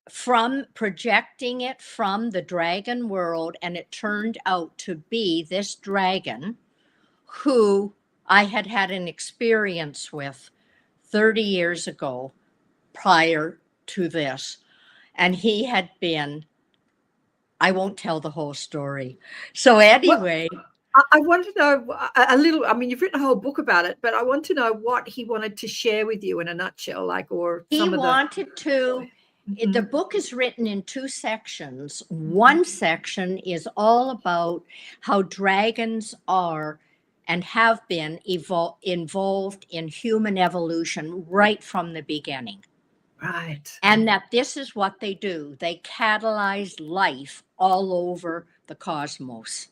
from projecting it from the dragon world, and it turned out to be this dragon who I had had an experience with 30 years ago prior to this. And he had been, I won't tell the whole story. So anyway. Well, I want to know a little, I mean, you've written a whole book about it, but I want to know what he wanted to share with you in a nutshell, like, or he some of wanted to, the book is written in 2 sections. One section is all about how dragons are and have been involved in human evolution right from the beginning. Right. And that this is what they do. They catalyze life all over the cosmos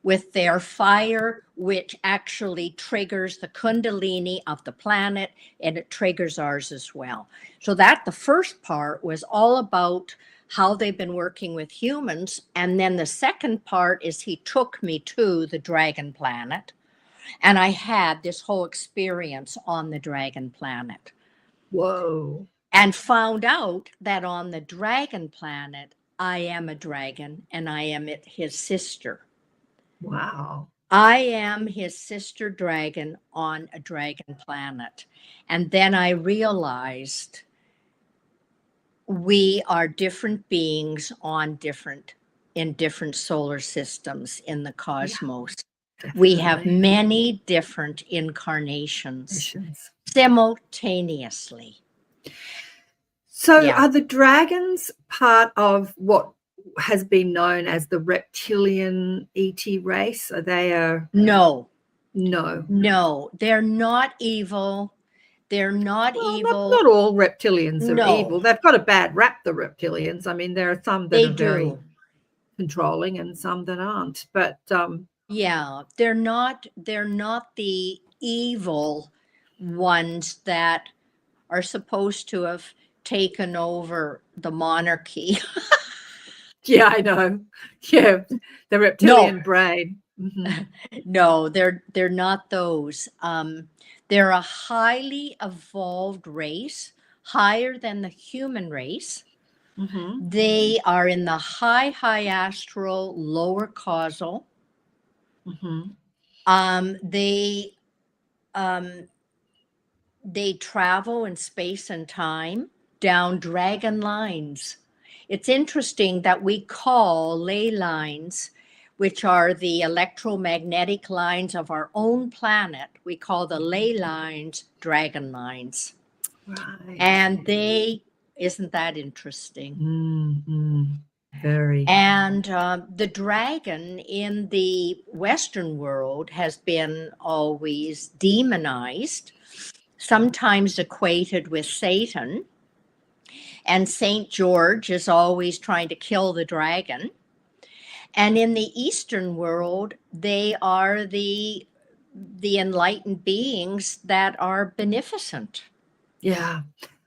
with their fire, which actually triggers the kundalini of the planet, and it triggers ours as well. So that the first part was all about how they've been working with humans. And then the second part is he took me to the dragon planet, and I had this whole experience on the dragon planet. Whoa. And found out that on the dragon planet, I am a dragon and I am his sister. Wow. I am his sister dragon on a dragon planet. And then I realized we are different beings in different solar systems in the cosmos. Yeah, we have many different incarnations simultaneously. So are the dragons part of what has been known as the reptilian ET race? Are they No, they're not evil. They're not evil. Not all reptilians are evil. They've got a bad rap, the reptilians. I mean, there are some that are very controlling and some that aren't. But yeah, they're not the evil ones that are supposed to have taken over the monarchy. Yeah, I know. Yeah, the reptilian brain. Mm-hmm. No, they're not those. They're a highly evolved race, higher than the human race. Mm-hmm. They are in the high astral, lower causal. Mm-hmm. They travel in space and time down dragon lines. It's interesting that we call ley lines, which are the electromagnetic lines of our own planet, we call the ley lines dragon lines. Right. And isn't that interesting? Mm-hmm. Very. And the dragon in the Western world has been always demonized, sometimes equated with Satan. And St. George is always trying to kill the dragon. And in the Eastern world, they are the enlightened beings that are beneficent. Yeah.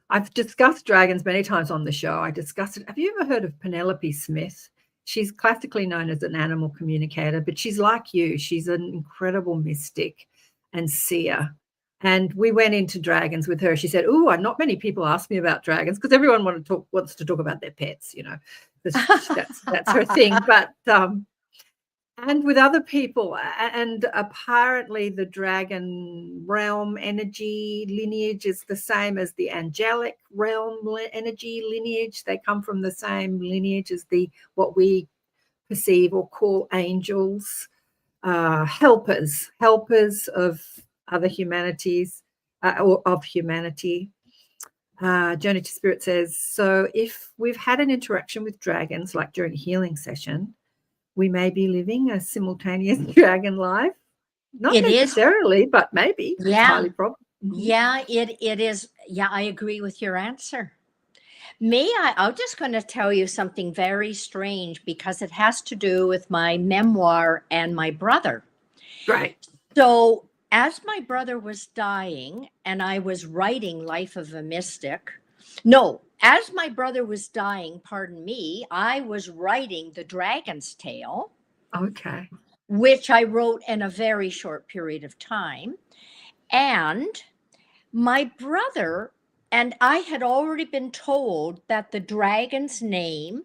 I've discussed dragons many times on the show. I discussed it. Have you ever heard of Penelope Smith? She's classically known as an animal communicator, but she's like you. She's an incredible mystic and seer. And we went into dragons with her. She said, "Oh, not many people ask me about dragons because everyone wants to talk about their pets, you know. That's her thing." But and with other people, and apparently the dragon realm energy lineage is the same as the angelic realm energy lineage. They come from the same lineage as what we perceive or call angels, helpers of other humanities, or of humanity. Journey to Spirit says, so if we've had an interaction with dragons, like during a healing session, we may be living a simultaneous dragon life. Not necessarily, but maybe. Yeah. Highly probable. Mm-hmm. Yeah, it is. Yeah, I agree with your answer. I'm just going to tell you something very strange because it has to do with my memoir and my brother. Right. So as my brother was dying and I was writing Life of a Mystic, as my brother was dying, I was writing The Dragon's Tale. Okay. Which I wrote in a very short period of time. And my brother And I had already been told that the dragon's name,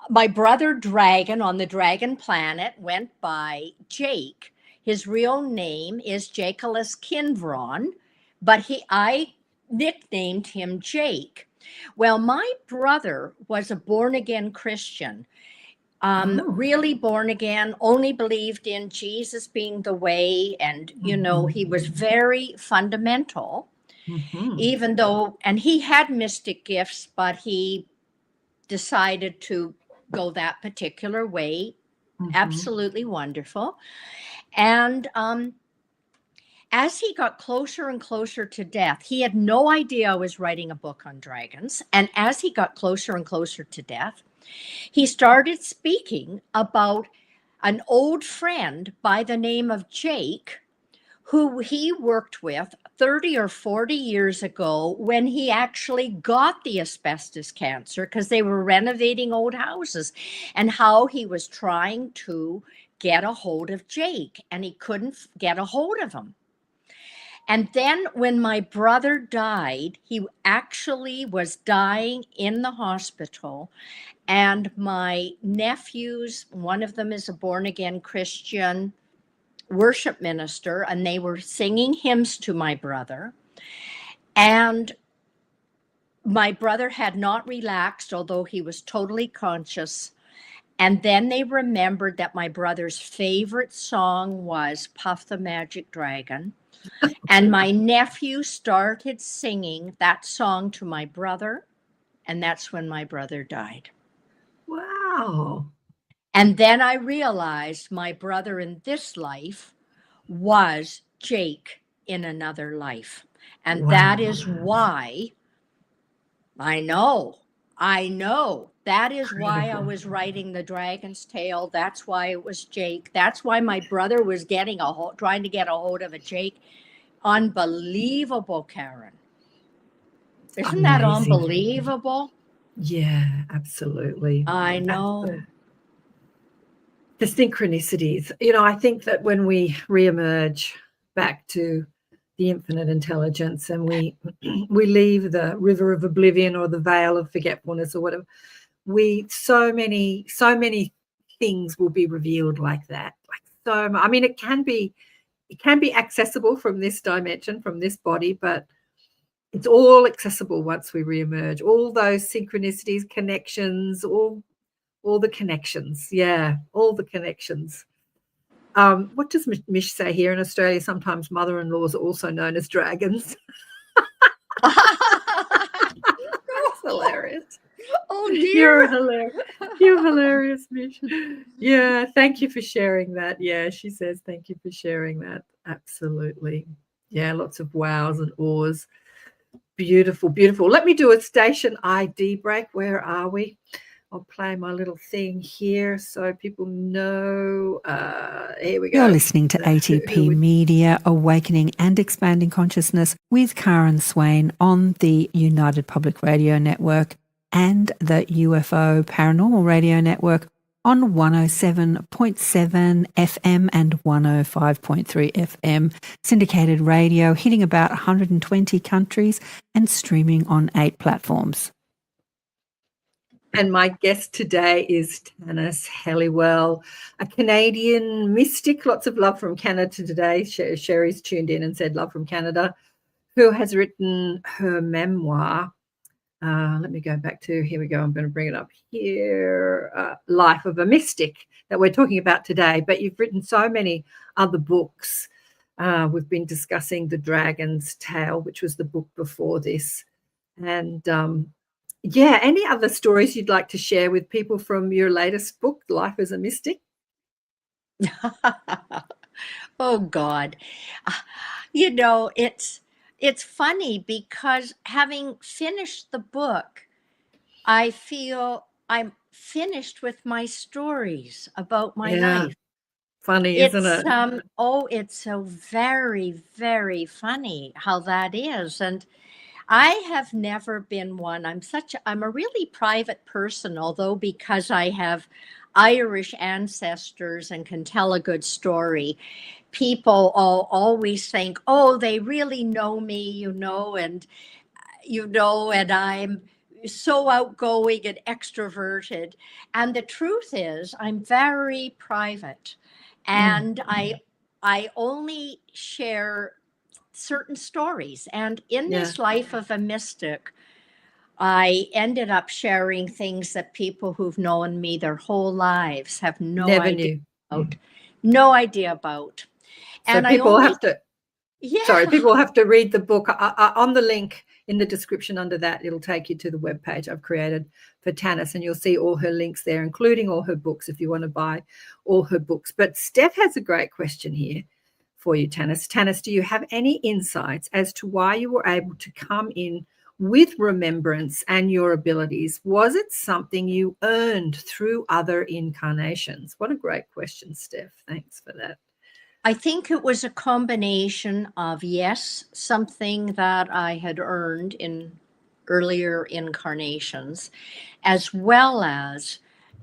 my brother dragon on the dragon planet, went by Jake. His real name is Jacobus Kinvron, but I nicknamed him Jake. Well, my brother was a born-again Christian, really born again, only believed in Jesus being the way. And, he was very fundamental, even though, and he had mystic gifts, but he decided to go that particular way. Absolutely wonderful. And as he got closer and closer to death, he had no idea I was writing a book on dragons. And as he got closer and closer to death, he started speaking about an old friend by the name of Jake, who he worked with 30 or 40 years ago when he actually got the asbestos cancer because they were renovating old houses, and how he was trying to get a hold of Jake and he couldn't get a hold of him. And then when my brother died, he actually was dying in the hospital. And my nephews, one of them is a born-again Christian worship minister, and they were singing hymns to my brother. And my brother had not relaxed, although he was totally conscious. And then they remembered that my brother's favorite song was Puff the Magic Dragon. And my nephew started singing that song to my brother, and that's when my brother died. Wow. And then I realized my brother in this life was Jake in another life. And that is why I know, that is why I was writing The Dragon's Tale. That's why it was Jake. That's why my brother was trying to get a hold of a Jake. Unbelievable, Karen. Isn't that unbelievable? Yeah, absolutely. I know. The synchronicities. I think that when we reemerge back to the infinite intelligence and we leave the river of oblivion or the veil of forgetfulness or whatever, so many things will be revealed like that. It can be accessible from this dimension, from this body, but it's all accessible once we reemerge. All those synchronicities, connections, all the connections. Yeah, all the connections. What does Mish say here in Australia? Sometimes mother-in-laws are also known as dragons. That's hilarious. Oh dear. You're hilarious, Mish. Yeah, thank you for sharing that. Yeah, she says thank you for sharing that. Absolutely. Yeah, lots of wows and awes. Beautiful, beautiful. Let me do a station ID break. Where are we? I'll play my little thing here so people know. Here we go. You're listening to ATP Media, Awakening and Expanding Consciousness with Karen Swain on the United Public Radio Network and the UFO Paranormal Radio Network on 107.7 FM and 105.3 FM, syndicated radio hitting about 120 countries and streaming on 8 platforms. And my guest today is Tanis Helliwell, a Canadian mystic. Lots of love from Canada today. Sherry's tuned in and said love from Canada, who has written her memoir. Let me go back to, here we go. I'm going to bring it up here. Life of a Mystic that we're talking about today. But you've written so many other books. We've been discussing The Dragon's Tale, which was the book before this. And yeah, any other stories you'd like to share with people from your latest book, Life as a Mystic? Oh, God. It's funny because having finished the book, I feel I'm finished with my stories about my life. Funny, isn't it? It's so very, very funny how that is. And I have never been one. I'm a really private person, although because I have Irish ancestors and can tell a good story, people always think, oh, they really know me, and and I'm so outgoing and extroverted. And the truth is, I'm very private, and I only share certain stories. And in Yeah. this life of a mystic, I ended up sharing things that people who've known me their whole lives have Never idea knew. about. No idea about. So And I people only, have to, yeah. sorry, people have to read the book. On the link in the description under that, it'll take you to the webpage I've created for Tanis, and you'll see all her links there, including all her books if you want to buy all her books. But Steph has a great question here for you, Tanis. Tanis, do you have any insights as to why you were able to come in with remembrance and your abilities? Was it something you earned through other incarnations? What a great question, Steph. Thanks for that. I think it was a combination of, yes, something that I had earned in earlier incarnations, as well as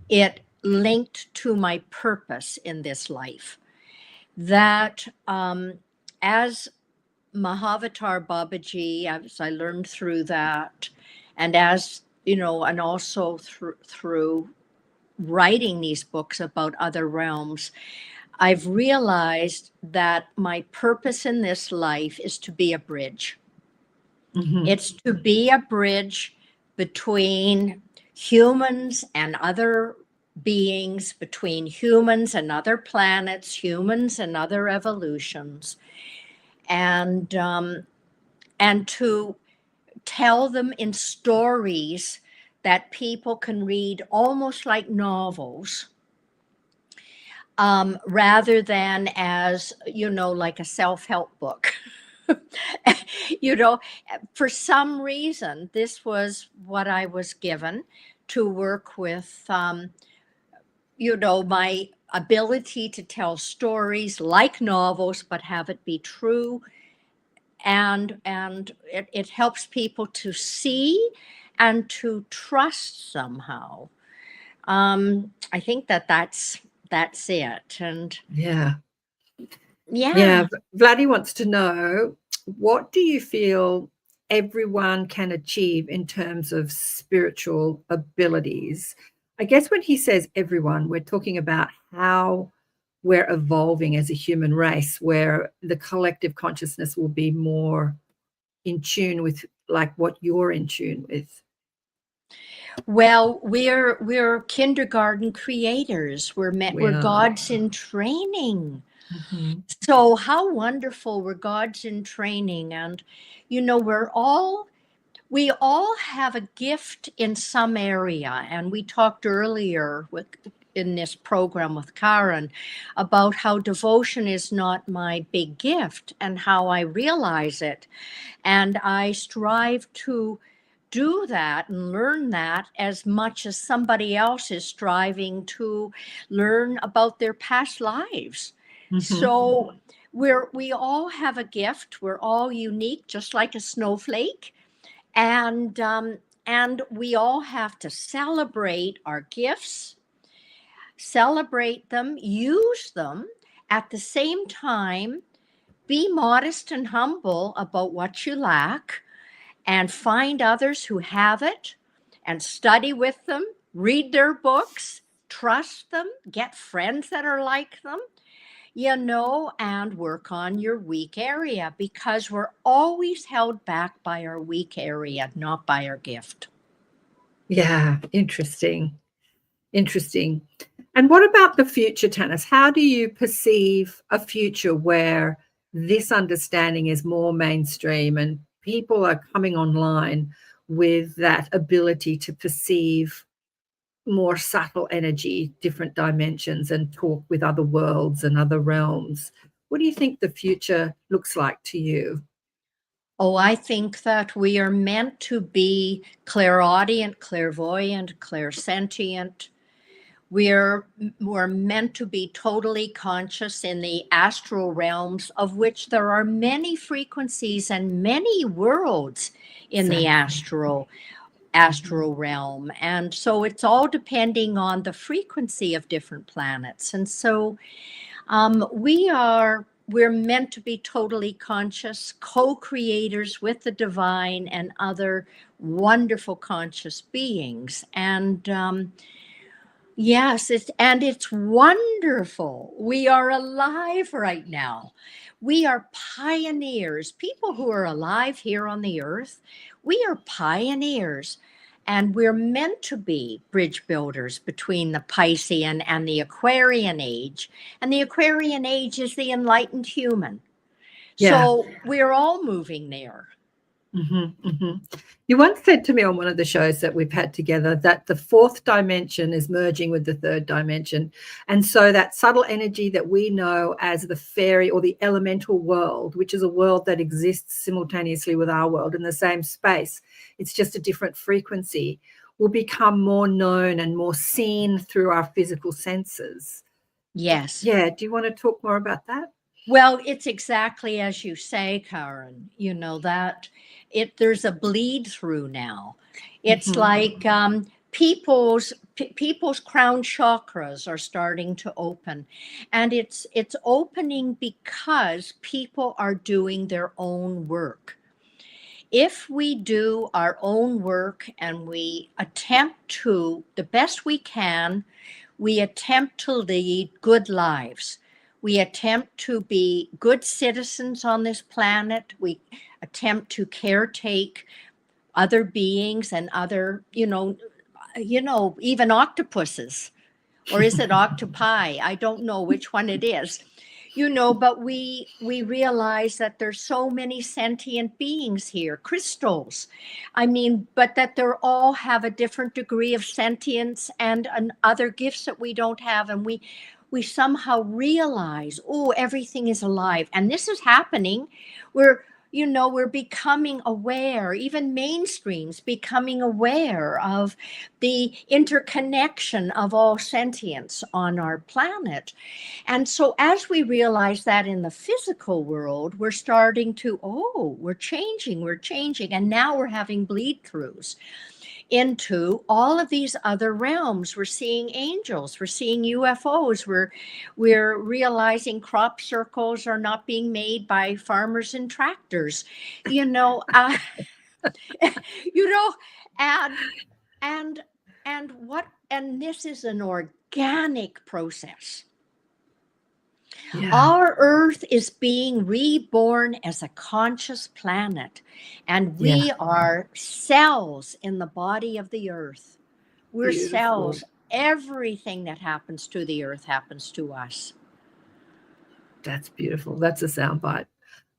it linked to my purpose in this life. That as Mahavatar Babaji, as I learned through that, and as, and also through writing these books about other realms, I've realized that my purpose in this life is to be a bridge. Mm-hmm. It's to be a bridge between humans and other beings, between humans and other planets, humans and other evolutions, and to tell them in stories that people can read almost like novels, rather than as, like a self-help book. For some reason, this was what I was given to work with, my ability to tell stories like novels, but have it be true. And it helps people to see and to trust somehow. I think that's it. And Yeah. yeah. Vladdy wants to know, what do you feel everyone can achieve in terms of spiritual abilities? I guess when he says everyone, we're talking about how we're evolving as a human race, where the collective consciousness will be more in tune with like what you're in tune with. Well, we're kindergarten creators. We're We are. gods in training. Mm-hmm. So how wonderful, we're gods in training. And we all have a gift in some area. And we talked earlier in this program with Karen about how devotion is not my big gift and how I realize it. And I strive to do that and learn that as much as somebody else is striving to learn about their past lives. Mm-hmm. So we all have a gift. We're all unique, just like a snowflake. And we all have to celebrate our gifts, celebrate them, use them. At the same time, be modest and humble about what you lack, and find others who have it and study with them, read their books, trust them, get friends that are like them, and work on your weak area, because we're always held back by our weak area, not by our gift. Yeah, interesting. And what about the future, Tanis? How do you perceive a future where this understanding is more mainstream and people are coming online with that ability to perceive more subtle energy, different dimensions, and talk with other worlds and other realms? What do you think the future looks like to you? Oh, I think that we are meant to be clairaudient, clairvoyant, clairsentient. We're meant to be totally conscious in the astral realms, of which there are many frequencies and many worlds in the astral realm. And so it's all depending on the frequency of different planets. And so we are we're meant to be totally conscious, co-creators with the divine and other wonderful conscious beings. And yes, it's wonderful. We are alive right now. We are pioneers, people who are alive here on the earth. We are pioneers, and we're meant to be bridge builders between the Piscean and the Aquarian age. And the Aquarian age is the enlightened human. Yeah. So we're all moving there. You once said to me on one of the shows that we've had together that the fourth dimension is merging with the third dimension. And so that subtle energy that we know as the fairy or the elemental world, which is a world that exists simultaneously with our world in the same space, it's just a different frequency, will become more known and more seen through our physical senses. Yes. Yeah. Do you want to talk more about that? Well, it's exactly as you say, Karen, that there's a bleed through now. It's like people's crown chakras are starting to open, and it's opening because people are doing their own work. If we do our own work and we attempt to, the best we can, we attempt to lead good lives. We attempt to be good citizens on this planet. We attempt to caretake other beings and other, even octopuses. Or is it octopi? I don't know which one it is. But we realize that there's so many sentient beings here, crystals. But that they're all have a different degree of sentience and other gifts that we don't have. And we somehow realize, everything is alive. And this is happening. We're becoming aware, even mainstream's becoming aware of the interconnection of all sentience on our planet. And so as we realize that in the physical world, we're starting to, we're changing. And now we're having bleed throughs into all of these other realms. We're seeing angels, we're seeing UFOs, we're realizing crop circles are not being made by farmers and tractors, and this is an organic process. Yeah. Our Earth is being reborn as a conscious planet, and we are cells in the body of the Earth. We're beautiful cells. Everything that happens to the Earth happens to us. That's beautiful. That's a soundbite.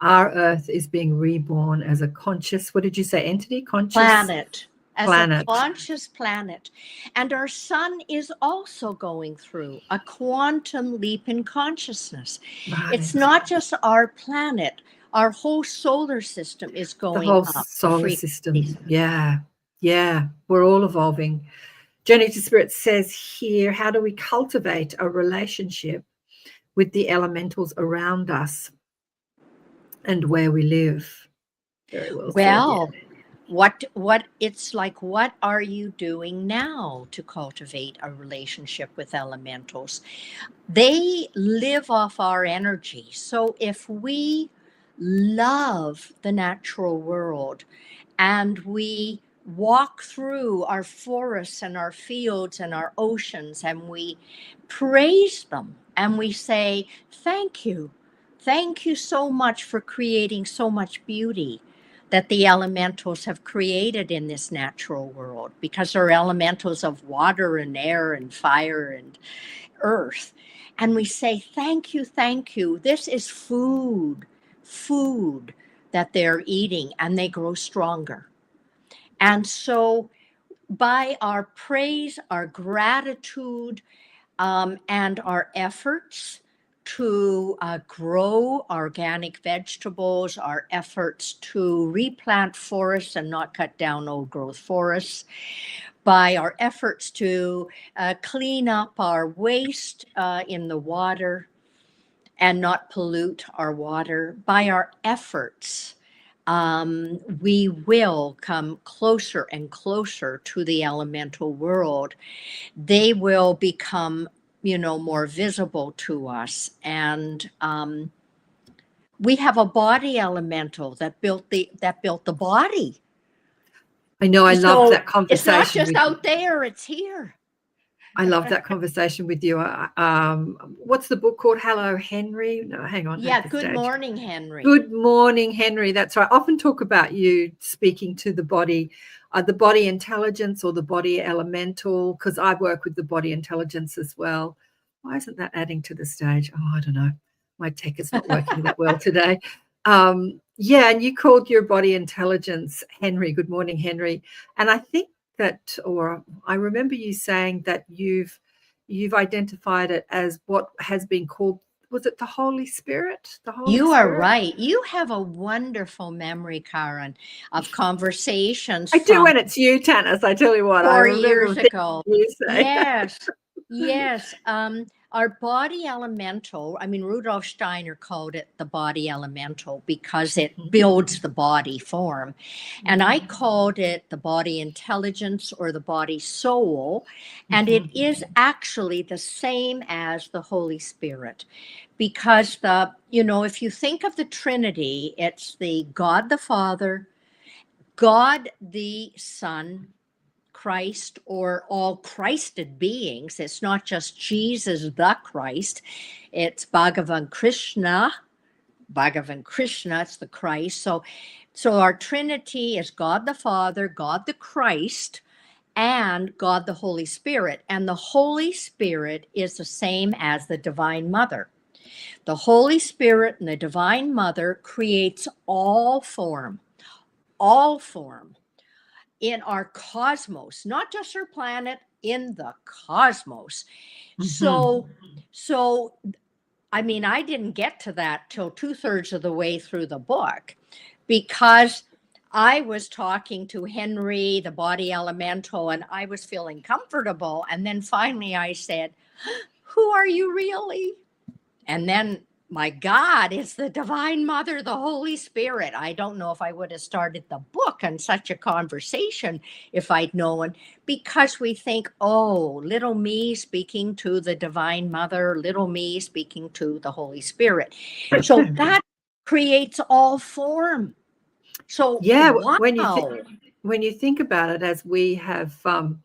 Our Earth is being reborn as a conscious, what did you say, entity? Conscious planet. As a conscious planet. And our sun is also going through a quantum leap in consciousness. Right. It's not just our planet. Our whole solar system is going up. The whole solar system. Yeah. We're all evolving. Journey to Spirit says here, how do we cultivate a relationship with the elementals around us and where we live? Very well said, yeah. What it's like, what are you doing now to cultivate a relationship with elementals? They live off our energy. So if we love the natural world and we walk through our forests and our fields and our oceans and we praise them and we say, thank you so much for creating so much beauty that the elementals have created in this natural world, because they're elementals of water and air and fire and earth. And we say, thank you. This is food that they're eating, and they grow stronger. And so by our praise, our gratitude, and our efforts to grow organic vegetables, our efforts to replant forests and not cut down old growth forests, by our efforts to clean up our waste in the water and not pollute our water, by our efforts, we will come closer and closer to the elemental world. They will become more visible to us. And we have a body elemental that built the body. I know. I love that So it's not conversation. just out there, it's here. I love that conversation with you. What's the book called? Hello, Henry. No, hang on. Yeah, Good Morning, Henry. Good Morning, Henry. That's right. I often talk about you speaking to the body intelligence or the body elemental, because I work with the body intelligence as well. Why isn't that adding to the stage? Oh, I don't know. My tech is not working that well today. Yeah, and you called your body intelligence Henry. Good morning, Henry. And I think that, or I remember you saying that you've identified it as what has been called, was it the Holy Spirit? The Holy You Spirit? are right. You have a wonderful memory, Karen, of conversations. I do when it's you, Tanis. I tell you what. 4 I remember years ago. you say. Yes. Yes. Our body elemental, I mean, Rudolf Steiner called it the body elemental because it builds the body form. And I called it the body intelligence or the body soul. And it is actually the same as the Holy Spirit. Because if you think of the Trinity, it's the God the Father, God the Son, Christ, or all Christed beings. It's not just Jesus the Christ. It's Bhagavan Krishna. It's the Christ. So our Trinity is God the Father, God the Christ, and God the Holy Spirit. And the Holy Spirit is the same as the Divine Mother. The Holy Spirit and the Divine Mother creates all form in our cosmos, not just our planet, in the cosmos. So I mean, I didn't get to that till 2/3 of the way through the book, because I was talking to Henry, the body elemental, and I was feeling comfortable. And then finally I said, who are you really? And then, my God, it's the Divine Mother, the Holy Spirit. I don't know if I would have started the book on such a conversation if I'd known, because we think, oh, little me speaking to the Divine Mother, little me speaking to the Holy Spirit. So that creates all form. So yeah, wow. when you think about it, as we have the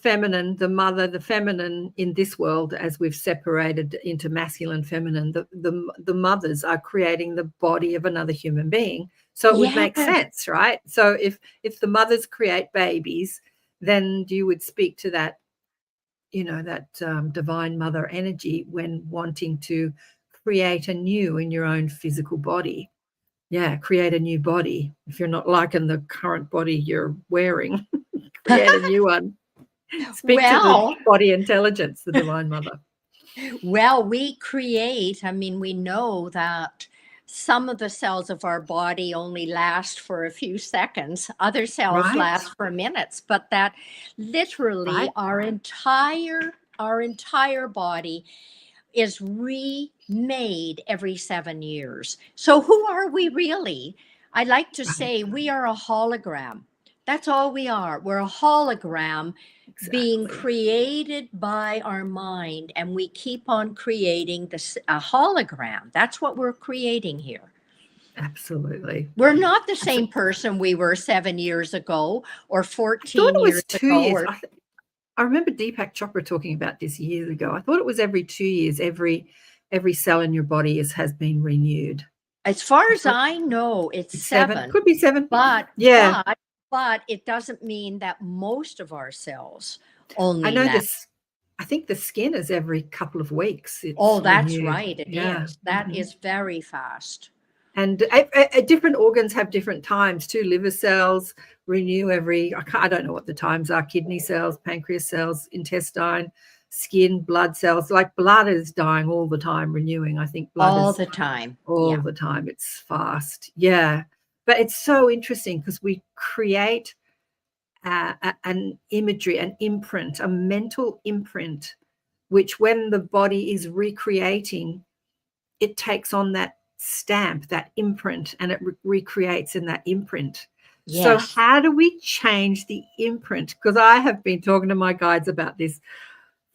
feminine, the mother, the feminine in this world, as we've separated into masculine, feminine, the mothers are creating the body of another human being. So it would make sense, right? So if the mothers create babies, then you would speak to that, that Divine Mother energy when wanting to create anew in your own physical body. Yeah, create a new body. If you're not liking the current body you're wearing, create a new one. Speak to the body intelligence, the Divine Mother. Well, we know that some of the cells of our body only last for a few seconds. Other cells last for minutes, but that literally our entire body is remade every 7 years. So who are we really? I like to say we are a hologram. That's all we are. We're a hologram being created by our mind, and we keep on creating a hologram. That's what we're creating here. Absolutely. We're not the same person we were 7 years ago or 14 years ago. 2 years. I remember Deepak Chopra talking about this years ago. I thought it was every 2 years, every cell in your body has been renewed. As far as I know, it's 7. Could be 7. But yeah. But it doesn't mean that most of our cells only. I know this. I think the skin is every couple of weeks. That's right. It is. That is very fast. And different organs have different times too. Liver cells renew I don't know what the times are. Kidney cells, pancreas cells, intestine, skin, blood cells. Like blood is dying all the time, renewing. I think blood all the time. All the time. It's fast. Yeah. But it's so interesting because we create an imagery, an imprint, a mental imprint, which when the body is recreating, it takes on that stamp, that imprint, and it recreates in that imprint. Yes. So how do we change the imprint? Because I have been talking to my guides about this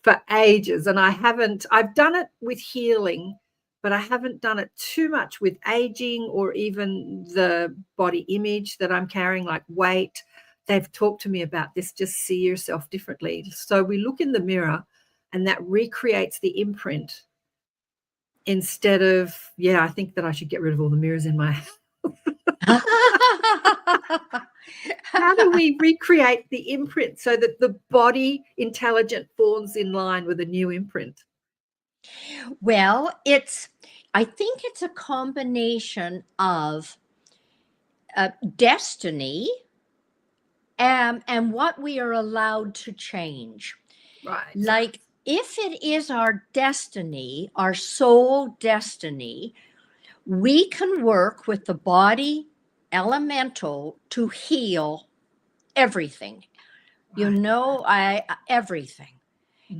for ages, and I've done it with healing, but I haven't done it too much with aging or even the body image that I'm carrying, like weight. They've talked to me about this, just see yourself differently. So we look in the mirror and that recreates the imprint instead of, I think that I should get rid of all the mirrors in my house. How do we recreate the imprint so that the body intelligent falls in line with a new imprint? Well, I think it's a combination of destiny and what we are allowed to change. Right. Like, if it is our destiny, our soul destiny, we can work with the body elemental to heal everything. Right. Everything.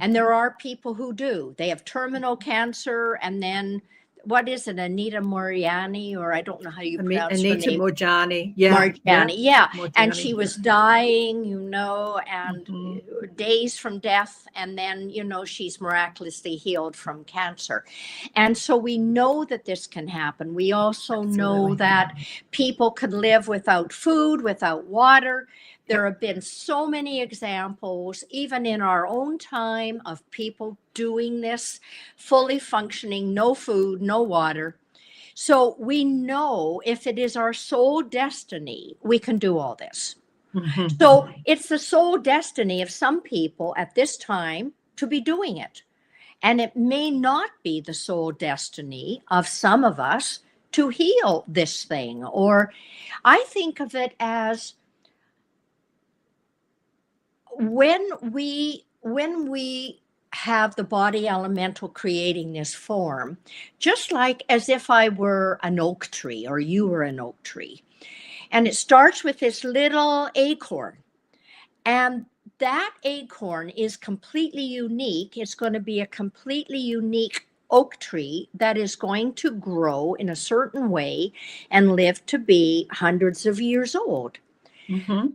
And there are people who do. They have terminal cancer, and then what is it, Anita Moriani, or I don't know how you pronounce her Anita name. Morjani. Marjani, yeah. Morjani, And she was dying, and Mhm. days from death. And then, she's miraculously healed from cancer. And so we know that this can happen. We also know Absolutely. that people can live without food, without water. There have been so many examples, even in our own time, of people doing this, fully functioning, no food, no water. So we know if it is our soul destiny, we can do all this. Mhm. So it's the soul destiny of some people at this time to be doing it. And it may not be the soul destiny of some of us to heal this thing. Or I think of it as when we have the body elemental creating this form, just like as if I were an oak tree or you were an oak tree. And it starts with this little acorn. And that acorn is completely unique. It's going to be a completely unique oak tree that is going to grow in a certain way and live to be hundreds of years old. Mm-hmm.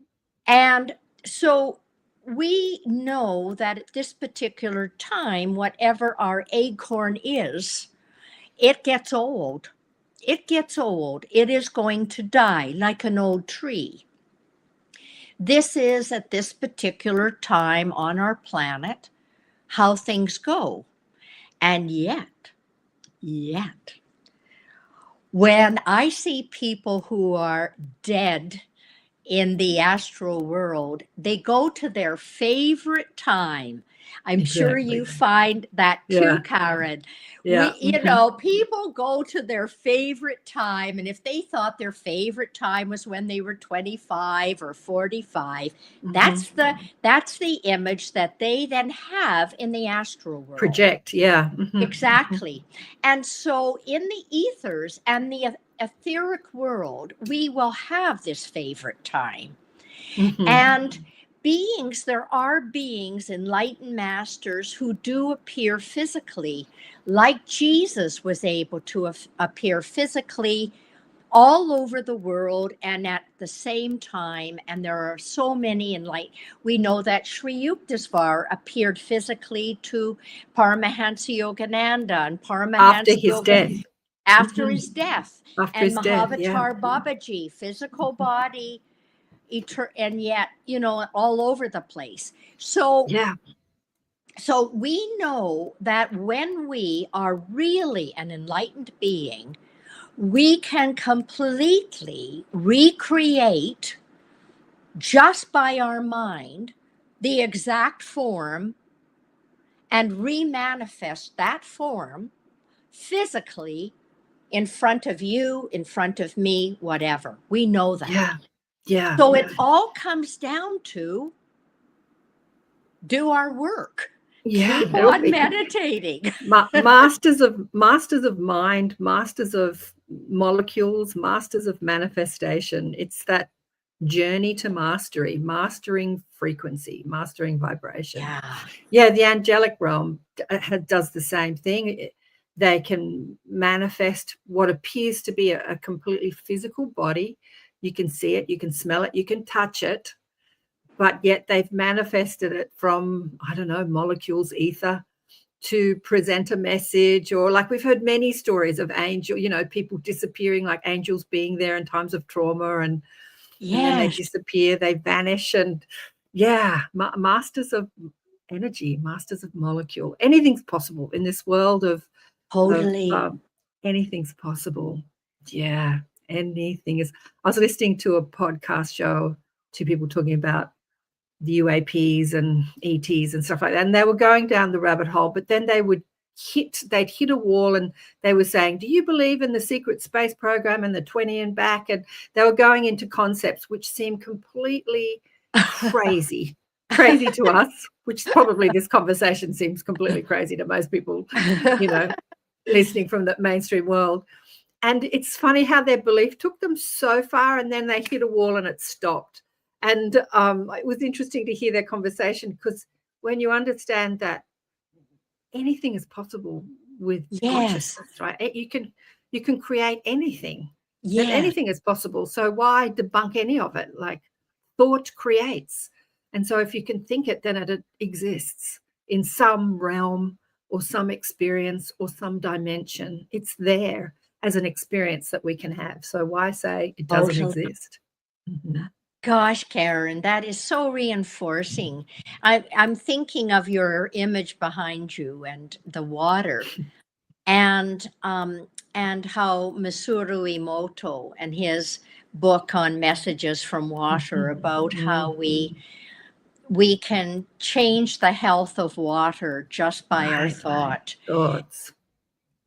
And so we know that at this particular time, whatever our acorn is, it gets old. It gets old. It is going to die like an old tree. This is at this particular time on our planet how things go. And yet, when I see people who are dead in the astral world, they go to their favorite time. I'm sure you find that too, Karen. Yeah. People go to their favorite time. And if they thought their favorite time was when they were 25 or 45, that's the image that they then have in the astral world. Project, yeah. Mm-hmm. Exactly. And so in the ethers and the etheric world, we will have this favorite time. Mm-hmm. And there are beings, enlightened masters, who do appear physically, like Jesus was able to appear physically all over the world and at the same time. And there are so many enlightened. We know that Sri Yukteswar appeared physically to Paramahansa Yogananda, and Paramahansa after his death. And Mahavatar Babaji, physical body, and yet, all over the place. So we know that when we are really an enlightened being, we can completely recreate, just by our mind, the exact form and remanifest that form physically in front of you, in front of me, whatever. We know that. Yeah. So it all comes down to do our work. Yeah. Keep on meditating. Masters of mind, masters of molecules, masters of manifestation. It's that journey to mastery, mastering frequency, mastering vibration. Yeah, the angelic realm does the same thing. They can manifest what appears to be a completely physical body. You can see it, you can smell it, you can touch it, but yet they've manifested it from, I don't know, molecules, ether, to present a message, or like we've heard many stories of people disappearing, like angels being there in times of trauma, and then they disappear, they vanish, and masters of energy, masters of molecule. Anything's possible in this world of Totally. anything's possible. Yeah, anything is. I was listening to a podcast show, two people talking about the UAPs and ETs and stuff like that, and they were going down the rabbit hole, but then they'd hit a wall, and they were saying, do you believe in the secret space program and the 20 and back? And they were going into concepts which seem completely crazy to us, which probably this conversation seems completely crazy to most people, listening from the mainstream world. And it's funny how their belief took them so far, and then they hit a wall and it stopped. And it was interesting to hear their conversation, because when you understand that anything is possible with consciousness, right? You can create anything. Yeah. And anything is possible. So why debunk any of it? Like, thought creates. And so if you can think it, then it exists in some realm or some experience or some dimension. It's there as an experience that we can have. So why say it doesn't exist? Mm-hmm. Gosh, Karen, that is so reinforcing. I'm thinking of your image behind you and the water, and how Masaru Emoto and his book on messages from water about how we can change the health of water just by our thoughts.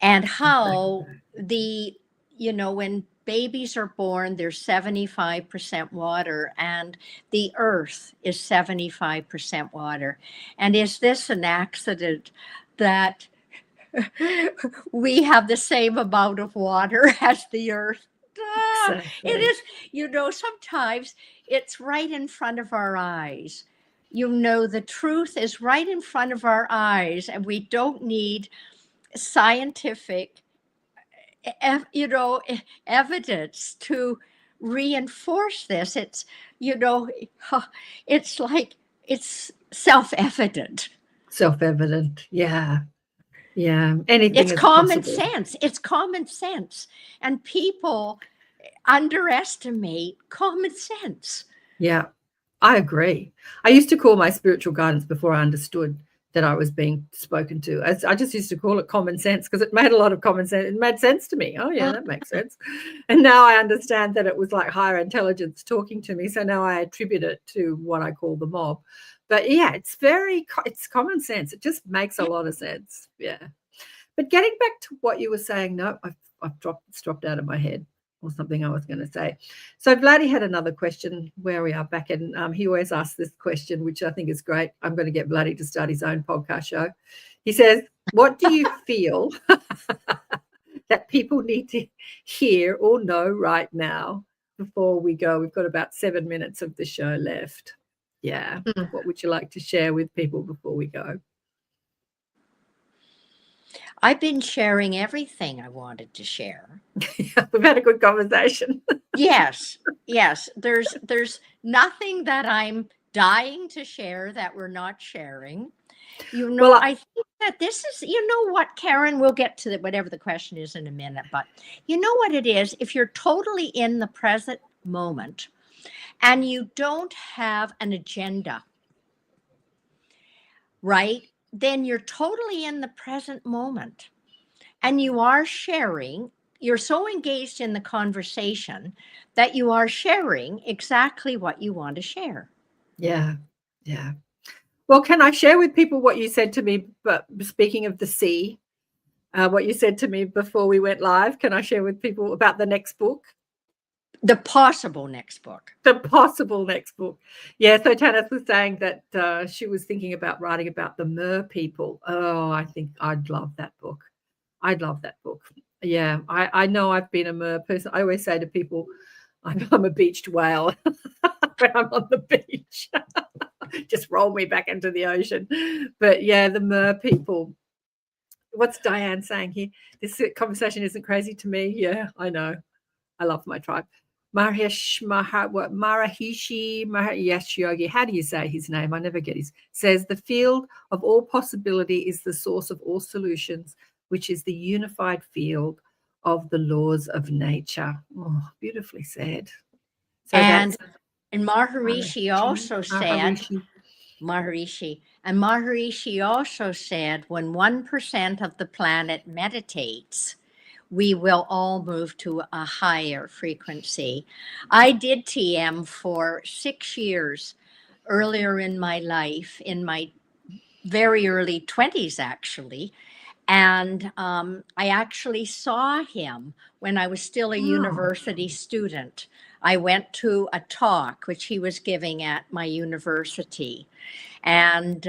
And how when babies are born, they're 75% water, and the earth is 75% water. And is this an accident that we have the same amount of water as the earth? Exactly. It is, sometimes it's right in front of our eyes. The truth is right in front of our eyes, and we don't need scientific evidence to reinforce this. It's it's like it's self-evident. Anything it's common sense. It's common sense, and people underestimate common sense. I agree. I used to call my spiritual guidance, before I understood that I was being spoken to, I just used to call it common sense, because it made a lot of common sense. It made sense to me. Oh yeah, that makes sense. And now I understand that it was like higher intelligence talking to me. So now I attribute it to what I call the mob. But yeah, it's common sense. It just makes a lot of sense. Yeah. But getting back to what you were saying, no, I've dropped out of my head, or something I was going to say. So Vladdy had another question where we are back in. He always asks this question, which I think is great. I'm going to get Vladdy to start his own podcast show. He says, what do you feel that people need to hear or know right now before we go? We've got about 7 minutes of the show left. Yeah. What would you like to share with people before we go? I've been sharing everything I wanted to share. We've had a good conversation. Yes. There's nothing that I'm dying to share that we're not sharing. I think that this is, what, Karen, we'll get to whatever the question is in a minute, but you know what it is? If you're totally in the present moment and you don't have an agenda, right? Then you're totally in the present moment, and you are sharing. You're so engaged in the conversation that you are sharing exactly what you want to share. Yeah. Well, can I share with people what you said to me, but speaking of the sea, what you said to me before we went live? Can I share with people about the next book? The possible next book. Yeah, so Tanis was saying that she was thinking about writing about the mer people. Oh, I think I'd love that book. Yeah, I know I've been a mer person. I always say to people, I'm a beached whale when I'm on the beach. Just roll me back into the ocean. But yeah, the mer people. What's Diane saying here? This conversation isn't crazy to me. Yeah, I know. I love my tribe. Yes, Yogi, how do you say his name? I never get his. Says the field of all possibility is the source of all solutions, which is the unified field of the laws of nature. Oh, beautifully said. So And that's Maharishi also said, Maharishi. Maharishi also said, when 1% of the planet meditates, we will all move to a higher frequency. I did TM for 6 years earlier in my life, in my very early 20s, actually. And I actually saw him when I was still a university student. I went to a talk which he was giving at my university. And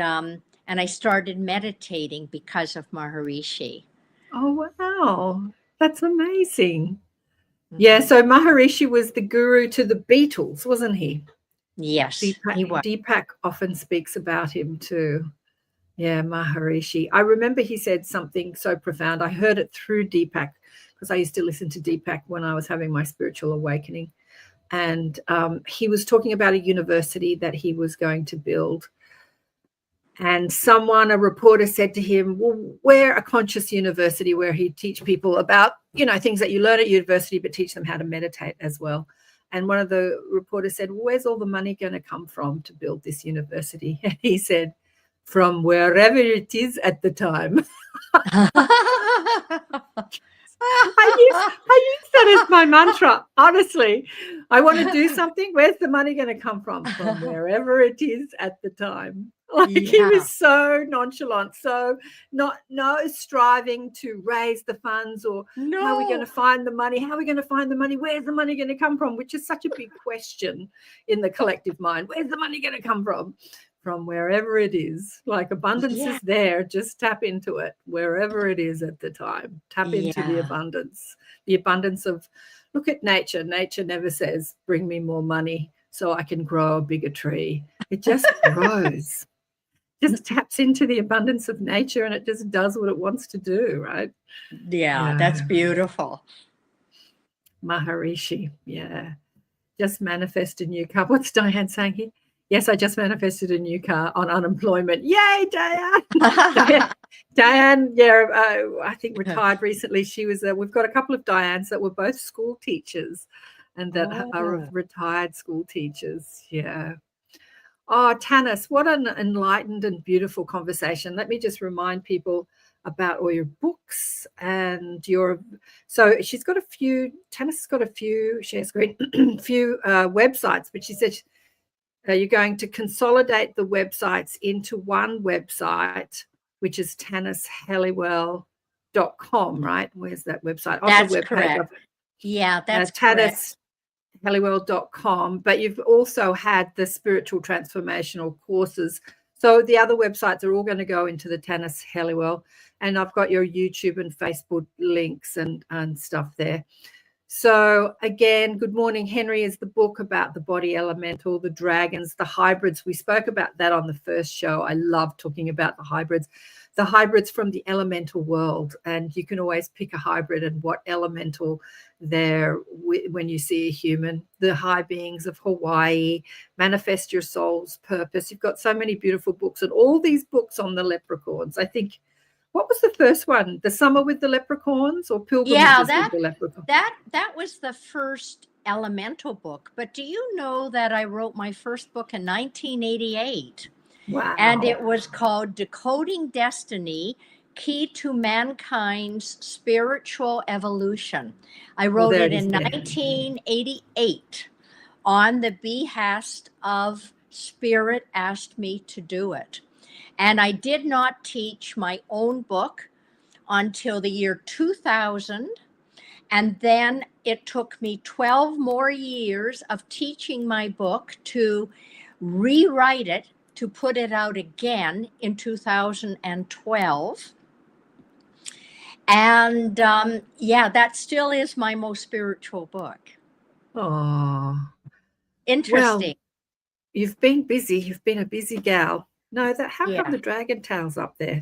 I started meditating because of Maharishi. Oh, wow. That's amazing. Yeah, so Maharishi was the guru to the Beatles, wasn't he? Yes, he was. Deepak often speaks about him too. Yeah, Maharishi. I remember he said something so profound. I heard it through Deepak because I used to listen to Deepak when I was having my spiritual awakening. And he was talking about a university that he was going to build. And a reporter said to him, well, we're a conscious university where he'd teach people about, things that you learn at university, but teach them how to meditate as well. And one of the reporters said, well, where's all the money going to come from to build this university? And he said, from wherever it is at the time. I use that as my mantra, honestly. I want to do something. Where's the money going to come from? From wherever it is at the time. He was so nonchalant, so no striving to raise the funds or how are we going to find the money? How are we going to find the money? Where's the money going to come from? Which is such a big question in the collective mind. Where's the money going to come from? From wherever it is. Like abundance is there. Just tap into it wherever it is at the time. Tap into the abundance of, look at nature. Nature never says, bring me more money so I can grow a bigger tree. It just grows. Just taps into the abundance of nature and it just does what it wants to do, right? Yeah, that's beautiful. Maharishi, yeah. Just manifest a new car. What's Diane saying here? Yes, I just manifested a new car on unemployment. Yay, Diane! Diane, I think retired recently. She was. We've got a couple of Dianes that were both school teachers, and that are retired school teachers. Yeah. Oh, Tanis, what an enlightened and beautiful conversation. Let me just remind people about all your books and so she's got a few, Tanis has got a few, share screen, few websites, but she said you're going to consolidate the websites into one website, which is tanishelliwell.com, right? Where's that website? That's correct. Yeah, that's correct. Helliwell.com, but you've also had the spiritual transformational courses. So the other websites are all going to go into the Tanis Helliwell, and I've got your YouTube and Facebook links and stuff there. So again, Good Morning Henry is the book about the body elemental, the dragons, the hybrids. We spoke about that on the first show. I love talking about the hybrids from the elemental world, and you can always pick a hybrid and what elemental they're when you see a human. The high beings of Hawaii, Manifest Your Soul's Purpose. You've got so many beautiful books, and all these books on the leprechauns. I think, what was the first one? The Summer with the Leprechauns or Pilgrimages with the Leprechauns? That was the first elemental book. But do you know that I wrote my first book in 1988? Wow. And it was called Decoding Destiny, Key to Mankind's Spiritual Evolution. I wrote it in 1988 on the behest of Spirit asked me to do it. And I did not teach my own book until the year 2000. And then it took me 12 more years of teaching my book to rewrite it, to put it out again in 2012. And that still is my most spiritual book. Oh, interesting. Well, you've been busy. You've been a busy gal. No, how come the dragon tail's up there?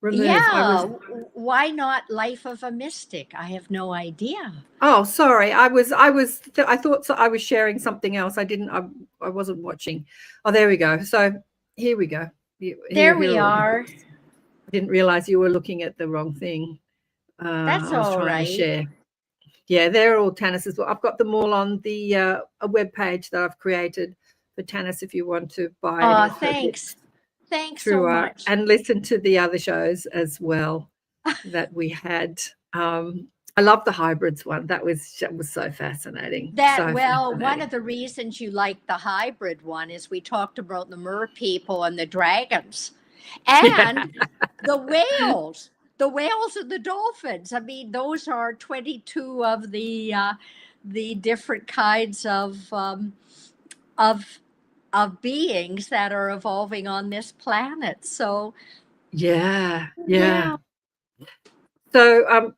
remove. Yeah, why not Life of a Mystic? I have no idea. Oh, sorry. I thought so. I was sharing something else. I wasn't watching. Oh, there we go. So here we go. There we are. I didn't realize you were looking at the wrong thing. That's I was all trying to right. share. Yeah, they're all Tanis as well. I've got them all on the a web page that I've created for Tanis if you want to buy any of her Thanks. books Thanks through so much. and listen to the other shows as well that we had. I love the hybrids one. That was so fascinating. One of the reasons you like the hybrid one is we talked about the mer people and the dragons and the whales. The whales and the dolphins. I mean, those are 22 of the different kinds of beings that are evolving on this planet. So yeah. So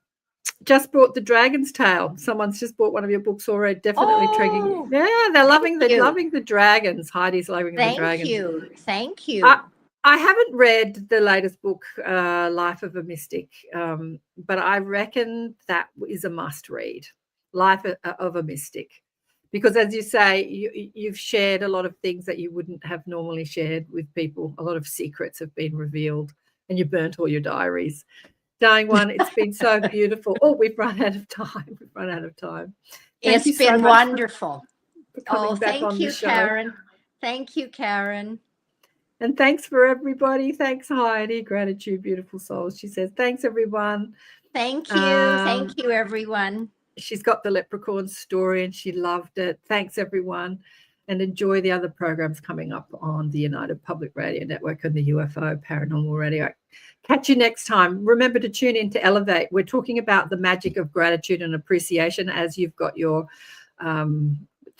just bought The Dragon's Tail. Someone's just bought one of your books already. Definitely triggering you. Yeah, they're loving the dragons. Heidi's loving the dragons. Thank you. I haven't read the latest book, Life of a Mystic, but I reckon that is a must read, Life of a Mystic, because as you say, you've shared a lot of things that you wouldn't have normally shared with people. A lot of secrets have been revealed, and you burnt all your diaries. Darling one, it's been so beautiful. Oh, we've run out of time. It's been wonderful. For coming back on the show. Karen. Thank you, Karen. And thanks for everybody. Thanks, Heidi. Gratitude, beautiful souls. She says, thanks, everyone. Thank you. Thank you, everyone. She's got the leprechaun story and she loved it. Thanks, everyone. And enjoy the other programs coming up on the United Public Radio Network and the UFO Paranormal Radio. Catch you next time. Remember to tune in to Elevate. We're talking about the magic of gratitude and appreciation as you've got your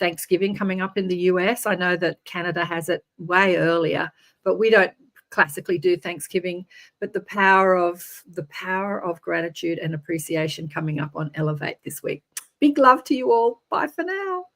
Thanksgiving coming up in the US. I know that Canada has it way earlier, but we don't classically do Thanksgiving. But the power of gratitude and appreciation coming up on Elevate this week. Big love to you all. Bye for now.